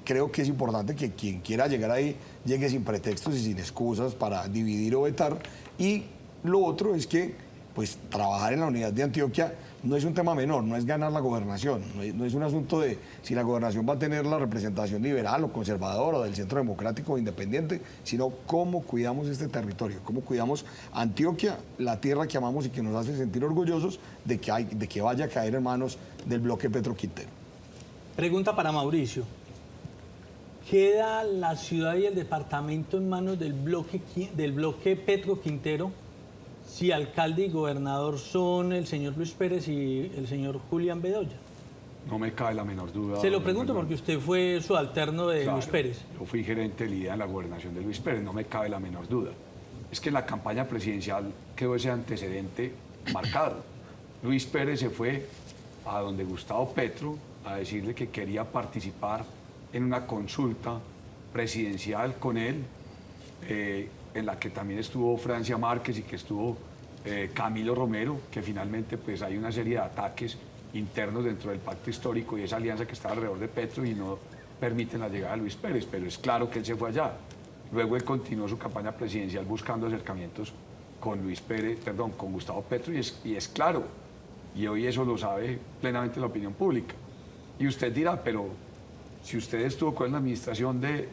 Creo que es importante que quien quiera llegar ahí llegue sin pretextos y sin excusas para dividir o vetar. Y lo otro es que pues, trabajar en la unidad de Antioquia no es un tema menor, no es ganar la gobernación, no es un asunto de si la gobernación va a tener la representación liberal o conservadora o del centro democrático o independiente, sino cómo cuidamos este territorio, cómo cuidamos Antioquia, la tierra que amamos y que nos hace sentir orgullosos de que vaya a caer en manos del bloque Petro Quintero. Pregunta para Mauricio. ¿Queda la ciudad y el departamento en manos del bloque Petro Quintero si alcalde y gobernador son el señor Luis Pérez y el señor Julián Bedoya? No me cabe la menor duda. Se lo pregunto porque usted fue subalterno de Luis Pérez. Yo fui gerente de LIDA en la gobernación de Luis Pérez, no me cabe la menor duda. Es que en la campaña presidencial quedó ese antecedente marcado. Luis Pérez se fue a donde Gustavo Petro a decirle que quería participar en una consulta presidencial con él, en la que también estuvo Francia Márquez y que estuvo Camilo Romero, que finalmente pues hay una serie de ataques internos dentro del pacto histórico y esa alianza que está alrededor de Petro y no permiten la llegada de Luis Pérez, pero es claro que él se fue allá. Luego él continuó su campaña presidencial buscando acercamientos con con Gustavo Petro y es claro, y hoy eso lo sabe plenamente la opinión pública. Y usted dirá, pero si usted estuvo con la administración de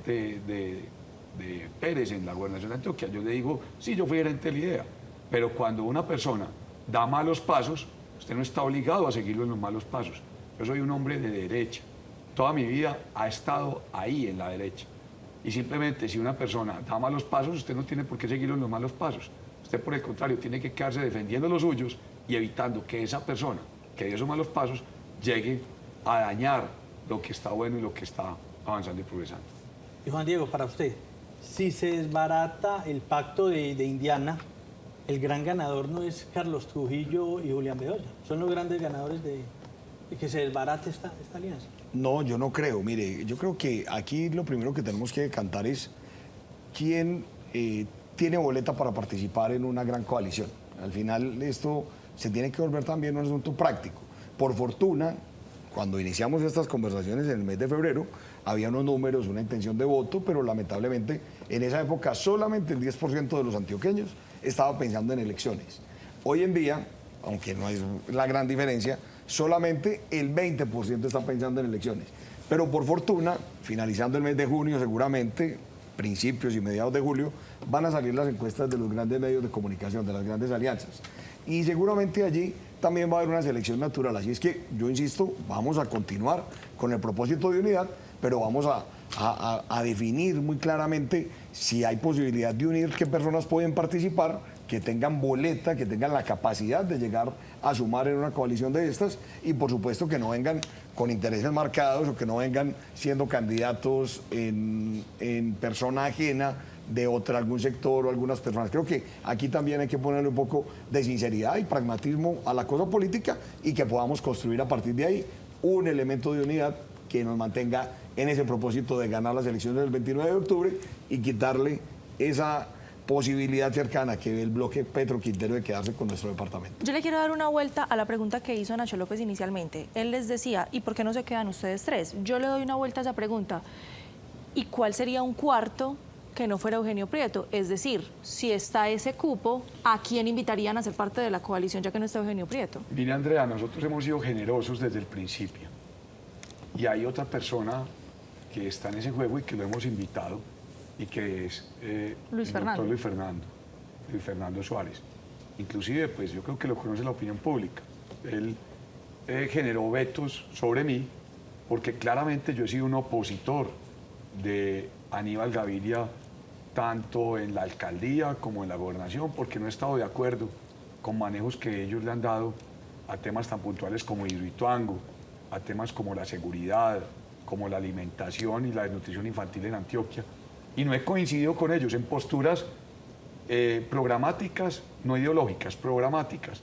Pérez en la gobernación de Antioquia, yo le digo, sí, yo fui gerente de la idea, pero cuando una persona da malos pasos, usted no está obligado a seguirlo en los malos pasos. Yo soy un hombre de derecha, toda mi vida ha estado ahí en la derecha, y simplemente si una persona da malos pasos, usted no tiene por qué seguirlo en los malos pasos. Usted, por el contrario, tiene que quedarse defendiendo los suyos y evitando que esa persona que dio esos malos pasos llegue a dañar lo que está bueno y lo que está avanzando y progresando. Y Juan Diego, para usted, si se desbarata el pacto de Indiana, el gran ganador no es Carlos Trujillo y Julián Bedoya. Son los grandes ganadores de que se desbarate esta alianza. No, yo no creo. Mire, yo creo que aquí lo primero que tenemos que cantar es quién tiene boleta para participar en una gran coalición. Al final esto se tiene que volver también un asunto práctico. Por fortuna, cuando iniciamos estas conversaciones en el mes de febrero, había unos números, una intención de voto, pero lamentablemente en esa época solamente el 10% de los antioqueños estaba pensando en elecciones. Hoy en día, aunque no es la gran diferencia, solamente el 20% está pensando en elecciones. Pero por fortuna, finalizando el mes de junio seguramente, principios y mediados de julio, van a salir las encuestas de los grandes medios de comunicación, de las grandes alianzas. Y seguramente allí también va a haber una selección natural. Así es que yo insisto, vamos a continuar con el propósito de unidad, pero vamos a definir muy claramente si hay posibilidad de unir qué personas pueden participar, que tengan boleta, que tengan la capacidad de llegar a sumar en una coalición de estas y por supuesto que no vengan con intereses marcados o que no vengan siendo candidatos en persona ajena de algún sector o algunas personas. Creo que aquí también hay que ponerle un poco de sinceridad y pragmatismo a la cosa política y que podamos construir a partir de ahí un elemento de unidad que nos mantenga en ese propósito de ganar las elecciones del 29 de octubre y quitarle esa posibilidad cercana que ve el bloque Petro Quintero de quedarse con nuestro departamento. Yo le quiero dar una vuelta a la pregunta que hizo Nacho López inicialmente. Él les decía, ¿y por qué no se quedan ustedes tres? Yo le doy una vuelta a esa pregunta. ¿Y cuál sería un cuarto que no fuera Eugenio Prieto? Es decir, si está ese cupo, ¿a quién invitarían a ser parte de la coalición ya que no está Eugenio Prieto? Mire, Andrea, nosotros hemos sido generosos desde el principio. Y hay otra persona que está en ese juego y que lo hemos invitado y que es Luis Fernando. Luis Fernando Suárez. Inclusive, pues yo creo que lo conoce la opinión pública. Él generó vetos sobre mí porque claramente yo he sido un opositor de Aníbal Gaviria tanto en la alcaldía como en la gobernación porque no he estado de acuerdo con manejos que ellos le han dado a temas tan puntuales como Hidroituango, a temas como la seguridad, como la alimentación y la desnutrición infantil en Antioquia. Y no he coincidido con ellos en posturas programáticas, no ideológicas, programáticas.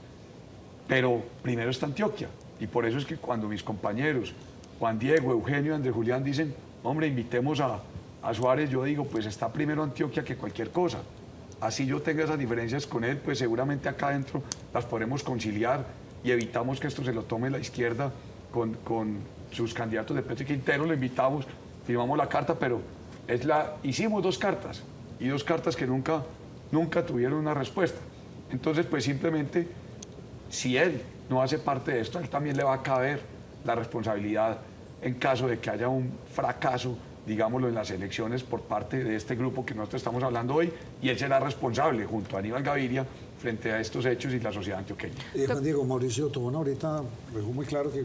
pero primero está Antioquia. Y por eso es que cuando mis compañeros, Juan Diego, Eugenio, Andrés Julián, dicen, hombre, invitemos a Suárez, yo digo, pues está primero Antioquia que cualquier cosa. Así yo tenga esas diferencias con él, pues seguramente acá adentro las podremos conciliar y evitamos que esto se lo tome la izquierda con sus candidatos de Petro y Quintero. Lo invitamos, firmamos la carta, pero hicimos 2 cartas y 2 cartas que nunca tuvieron una respuesta. Entonces, pues simplemente, si él no hace parte de esto, a él también le va a caber la responsabilidad en caso de que haya un fracaso, digámoslo, en las elecciones por parte de este grupo que nosotros estamos hablando hoy, y él será responsable junto a Aníbal Gaviria frente a estos hechos y la sociedad antioqueña. Juan Diego, Mauricio Tobón ahorita dejó muy claro que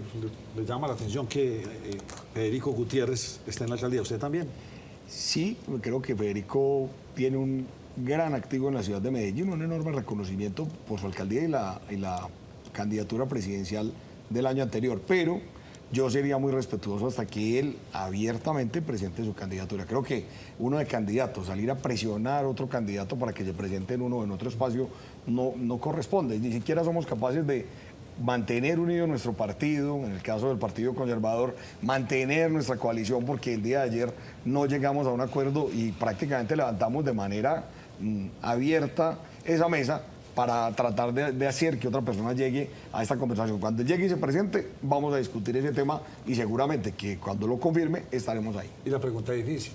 le llama la atención que Federico Gutiérrez está en la alcaldía. ¿Usted también? Sí, creo que Federico tiene un gran activo en la ciudad de Medellín, un enorme reconocimiento por su alcaldía y la candidatura presidencial del año anterior, pero yo sería muy respetuoso hasta que él abiertamente presente su candidatura. Creo que uno de candidatos, salir a presionar a otro candidato para que se presente en uno o en otro espacio, no corresponde. Ni siquiera somos capaces de mantener unido nuestro partido, en el caso del Partido Conservador, mantener nuestra coalición, porque el día de ayer no llegamos a un acuerdo y prácticamente levantamos de manera abierta esa mesa para tratar de hacer que otra persona llegue a esta conversación. Cuando llegue y se presente, vamos a discutir ese tema y seguramente que cuando lo confirme estaremos ahí. Y la pregunta es difícil.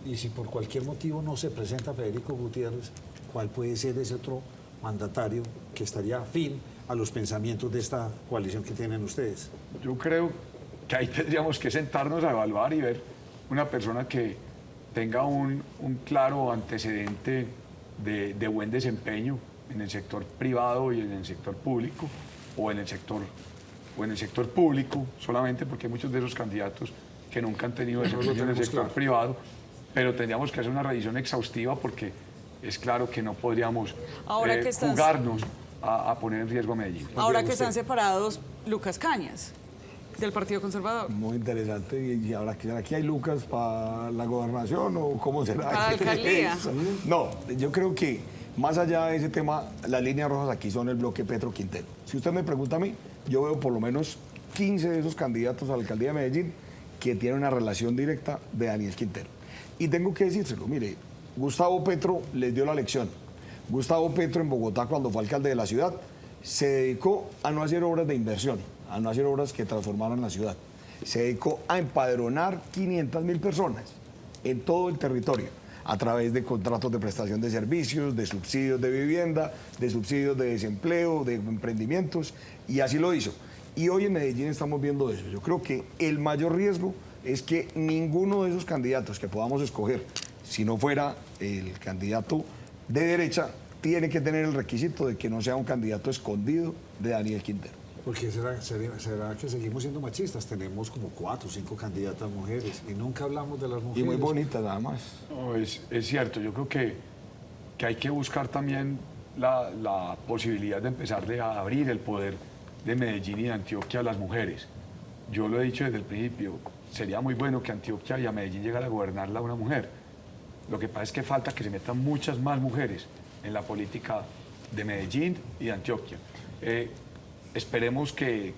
Y si por cualquier motivo no se presenta Federico Gutiérrez, ¿cuál puede ser ese otro mandatario que estaría afín a los pensamientos de esta coalición que tienen ustedes? Yo creo que ahí tendríamos que sentarnos a evaluar y ver una persona que tenga un claro antecedente de buen desempeño en el sector privado y en el sector público, o en el sector público solamente, porque hay muchos de esos candidatos que nunca han tenido desempeño en el sector privado, pero tendríamos que hacer una revisión exhaustiva porque es claro que no podríamos jugarnos a poner en riesgo a Medellín. Ahora que están separados Lucas Cañas, del Partido Conservador. Muy interesante. ¿Y ahora que aquí hay Lucas para la gobernación o cómo será? Para la alcaldía. No, yo creo que más allá de ese tema, las líneas rojas aquí son el bloque Petro Quintero. Si usted me pregunta a mí, yo veo por lo menos 15 de esos candidatos a la alcaldía de Medellín que tienen una relación directa de Daniel Quintero. Y tengo que decírselo, mire, Gustavo Petro les dio la lección. Gustavo Petro en Bogotá, cuando fue alcalde de la ciudad, se dedicó a no hacer obras de inversión, a no hacer obras que transformaran la ciudad. Se dedicó a empadronar 500.000 personas en todo el territorio, a través de contratos de prestación de servicios, de subsidios de vivienda, de subsidios de desempleo, de emprendimientos, y así lo hizo. Y hoy en Medellín estamos viendo eso. Yo creo que el mayor riesgo es que ninguno de esos candidatos que podamos escoger, si no fuera el candidato de derecha, tiene que tener el requisito de que no sea un candidato escondido de Daniel Quintero. Porque será que seguimos siendo machistas. Tenemos como 4 o 5 candidatas mujeres y nunca hablamos de las mujeres. Y muy bonitas, nada más. No, es cierto, yo creo que hay que buscar también la posibilidad de empezar a abrir el poder de Medellín y de Antioquia a las mujeres. Yo lo he dicho desde el principio, sería muy bueno que Antioquia y a Medellín llegara a gobernarla una mujer. Lo que pasa es que falta que se metan muchas más mujeres en la política de Medellín y de Antioquia. Esperemos que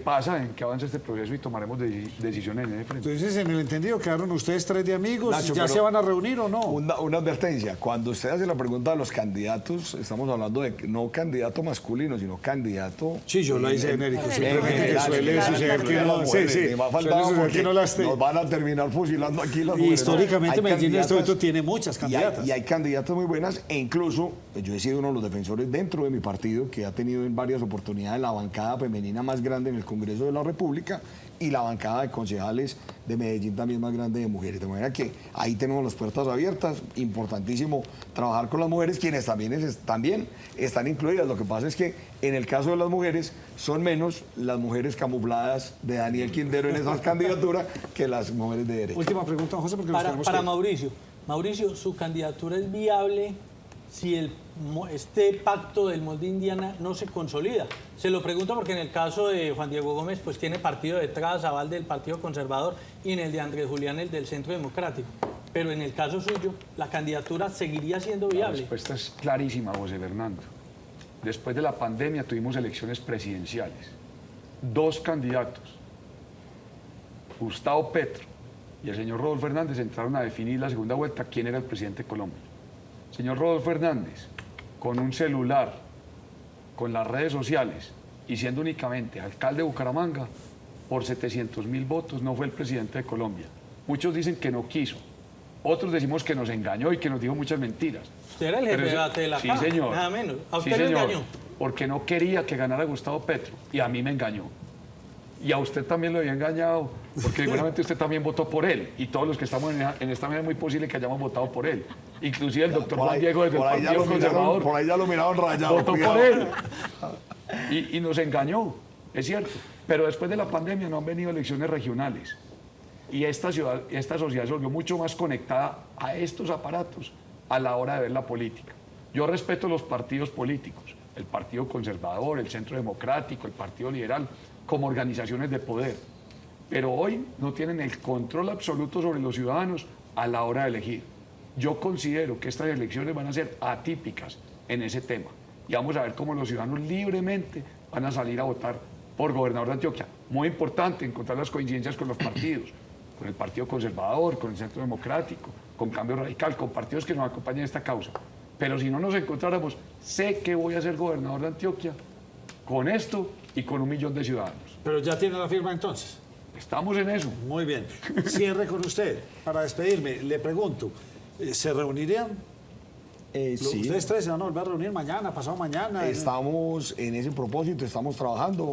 pasa, en que avance este proceso y tomaremos decisiones en ese frente. Entonces, en el entendido, ¿quedaron ustedes 3 de amigos? Nacho, ¿Ya se van a reunir o no? Una advertencia. Cuando usted hace la pregunta de los candidatos, estamos hablando de no candidato masculino, sino candidato... Sí, yo lo hice genérico. Simplemente que suele suceder que no... Sí, sí. Nos van a terminar fusilando aquí las mujeres. Históricamente, Medellín en este momento tiene muchas candidatas. Y hay candidatas muy buenas, e incluso yo he sido uno de los defensores dentro de mi partido, que ha tenido en varias oportunidades la bancada femenina más grande en el Congreso de la República y la bancada de concejales de Medellín también más grande de mujeres. De manera que ahí tenemos las puertas abiertas. Importantísimo trabajar con las mujeres, quienes también están incluidas. Lo que pasa es que en el caso de las mujeres son menos las mujeres camufladas de Daniel Quintero en esas candidaturas que las mujeres de derecha. Última pregunta, José, porque para Mauricio. Mauricio, ¿su candidatura es viable si este pacto del Molde Indiana no se consolida? Se lo pregunto porque en el caso de Juan Diego Gómez pues tiene partido detrás, aval del Partido Conservador, y en el de Andrés Julián el del Centro Democrático. Pero en el caso suyo, ¿la candidatura seguiría siendo viable? La respuesta es clarísima, José Fernando. después de la pandemia tuvimos elecciones presidenciales. 2 candidatos, Gustavo Petro y el señor Rodolfo Hernández, entraron a definir la segunda vuelta quién era el presidente de Colombia. Señor Rodolfo Hernández, con un celular, con las redes sociales y siendo únicamente alcalde de Bucaramanga, por 700.000 votos no fue el presidente de Colombia. Muchos dicen que no quiso, otros decimos que nos engañó y que nos dijo muchas mentiras. Usted era el jefe de la tela. Sí, señor. Nada menos. ¿A Sí, usted lo señor, engañó? porque no quería que ganara Gustavo Petro y a mí me engañó. Y a usted también lo había engañado, porque seguramente usted también votó por él. Y todos los que estamos en esta mesa es muy posible que hayamos votado por él. Inclusive el doctor Juan Diego desde el Partido Conservador. Por ahí ya lo miraron rayado. Votó por él. Y nos engañó, es cierto. Pero después de la pandemia no han venido elecciones regionales. Y esta sociedad se volvió mucho más conectada a estos aparatos a la hora de ver la política. Yo respeto los partidos políticos, el Partido Conservador, el Centro Democrático, el Partido Liberal, como organizaciones de poder. Pero hoy no tienen el control absoluto sobre los ciudadanos a la hora de elegir. Yo considero que estas elecciones van a ser atípicas en ese tema. Y vamos a ver cómo los ciudadanos libremente van a salir a votar por gobernador de Antioquia. Muy importante encontrar las coincidencias con los partidos, con el Partido Conservador, con el Centro Democrático, con Cambio Radical, con partidos que nos acompañan en esta causa. Pero si no nos encontráramos, sé que voy a ser gobernador de Antioquia con esto y con 1 millón de ciudadanos. Pero ya tiene la firma entonces. Estamos en eso. Muy bien. Cierre con usted. Para despedirme, le pregunto, ¿se reunirían? Sí. ¿Ustedes 3 se van a volver a reunir mañana, pasado mañana? Estamos en ese propósito, estamos trabajando.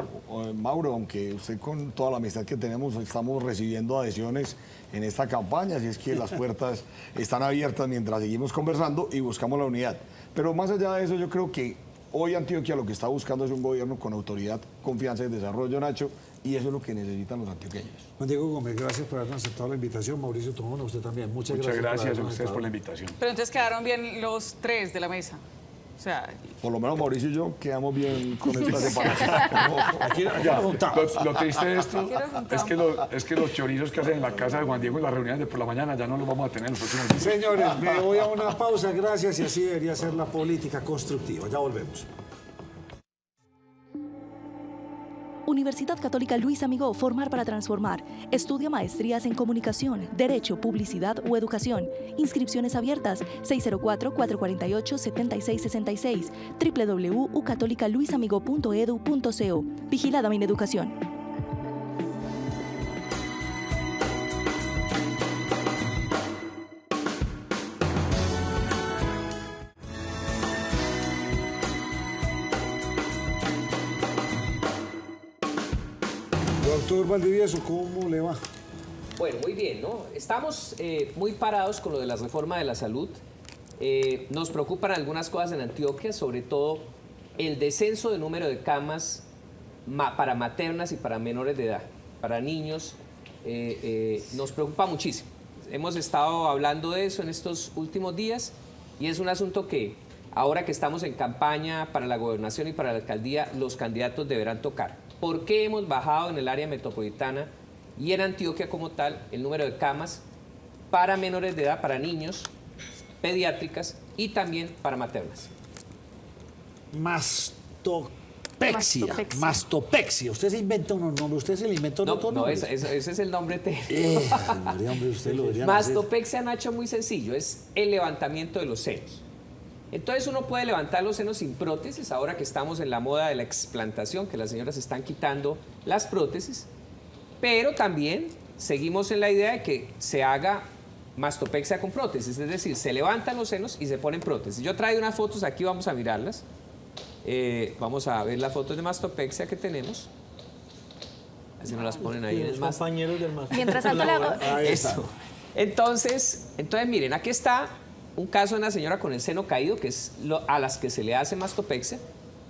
Mauro, aunque usted con toda la amistad que tenemos, estamos recibiendo adhesiones en esta campaña, así es que las puertas están abiertas mientras seguimos conversando y buscamos la unidad. Pero más allá de eso, yo creo que hoy Antioquia lo que está buscando es un gobierno con autoridad, confianza y desarrollo, Nacho, y eso es lo que necesitan los antioqueños. Juan Diego Gómez, gracias por habernos aceptado la invitación. Mauricio Tomón, a usted también. Muchas gracias a habernos ustedes estado. por la invitación. Pero entonces quedaron bien los 3 de la mesa. O sea, Por lo menos Mauricio y yo quedamos bien con esta separación. Aquí Ya, juntamos. lo triste de esto es que los chorizos que hacen en la casa de Juan Diego en las reuniones de por la mañana ya no los vamos a tener en los próximos días. Señores, me voy a una pausa. Gracias, y así debería ser la política constructiva. Ya volvemos. Universidad Católica Luis Amigó, formar para transformar. Estudia maestrías en comunicación, derecho, publicidad o educación. Inscripciones abiertas 604-448-7666, www.ucatolicaluisamigo.edu.co. Vigilada Mineducación. Doctor Valdivieso, ¿cómo le va? Bueno, muy bien, ¿no? Estamos muy parados con lo de la reforma de la salud. Nos preocupan algunas cosas en Antioquia, sobre todo el descenso de número de camas para maternas y para menores de edad, para niños. Nos preocupa muchísimo. Hemos estado hablando de eso en estos últimos días y es un asunto que ahora que estamos en campaña para la gobernación y para la alcaldía, los candidatos deberán tocar. ¿Por qué hemos bajado en el área metropolitana y en Antioquia como tal el número de camas para menores de edad, para niños, pediátricas y también para maternas? Mastopexia. Usted se inventa un nombre, usted se le inventó otro nombre. No, ese es el nombre técnico. María, hombre, usted lo debería Mastopexia, Nacho, muy sencillo, es el levantamiento de los senos. Entonces uno puede levantar los senos sin prótesis, ahora que estamos en la moda de la explantación, que las señoras están quitando las prótesis, pero también seguimos en la idea de que se haga mastopexia con prótesis, es decir, se levantan los senos y se ponen prótesis. Yo traigo unas fotos aquí, vamos a mirarlas. Vamos a ver las fotos de mastopexia que tenemos. Así nos las ponen ahí en el compañeros del mastopexia. Mientras tanto Eso. Entonces, miren, aquí está un caso de una señora con el seno caído, que es a las que se le hace mastopexia.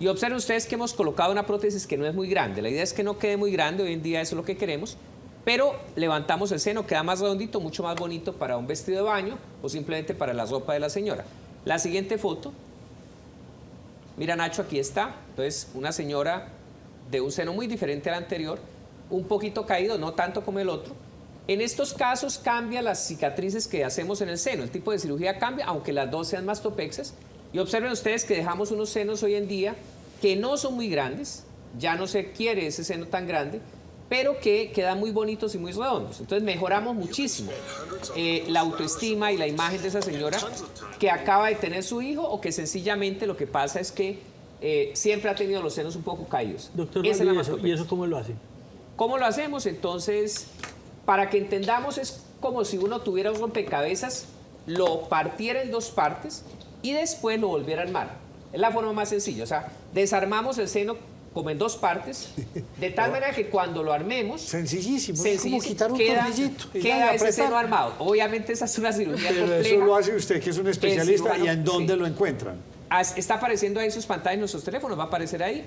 Y observen ustedes que hemos colocado una prótesis que no es muy grande. La idea es que no quede muy grande, hoy en día eso es lo que queremos. Pero levantamos el seno, queda más redondito, mucho más bonito para un vestido de baño o simplemente para la ropa de la señora. La siguiente foto. Mira, Nacho, aquí está. Entonces, una señora de un seno muy diferente al anterior, un poquito caído, no tanto como el otro. En estos casos cambia las cicatrices que hacemos en el seno. El tipo de cirugía cambia, aunque las dos sean mastopexias, Y observen ustedes que dejamos unos senos hoy en día que no son muy grandes, ya no se quiere ese seno tan grande, pero que quedan muy bonitos y muy redondos. Entonces mejoramos muchísimo la autoestima y la imagen de esa señora que acaba de tener su hijo o que sencillamente lo que pasa es que siempre ha tenido los senos un poco caídos. Doctor, Esa es la ¿y mastopexia. eso cómo lo hace? ¿Cómo lo hacemos? Entonces, para que entendamos, es como si uno tuviera un rompecabezas, lo partiera en dos partes y después lo volviera a armar. Es la forma más sencilla. O sea, desarmamos el seno como en dos partes, de tal manera que cuando lo armemos, Sencillísimo, es como quitar un queda tornillito y ese apretar. seno armado. Obviamente esa es una cirugía Pero compleja. eso lo hace usted, que es un especialista, cirujano, ¿y en dónde sí. lo encuentran? Está apareciendo ahí en sus pantallas, en nuestros teléfonos, va a aparecer ahí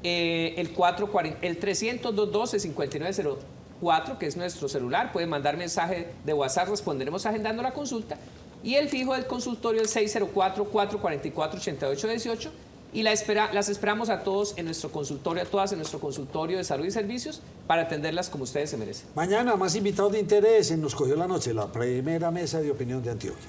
el 300-212-5904, que es nuestro celular. Pueden mandar mensaje de WhatsApp, responderemos agendando la consulta. Y el fijo del consultorio es 604-444-8818. Y las esperamos a todos en nuestro consultorio, a todas en nuestro consultorio de salud y servicios para atenderlas como ustedes se merecen. Mañana, más invitados de interés en Nos Cogió la Noche, la primera mesa de opinión de Antioquia.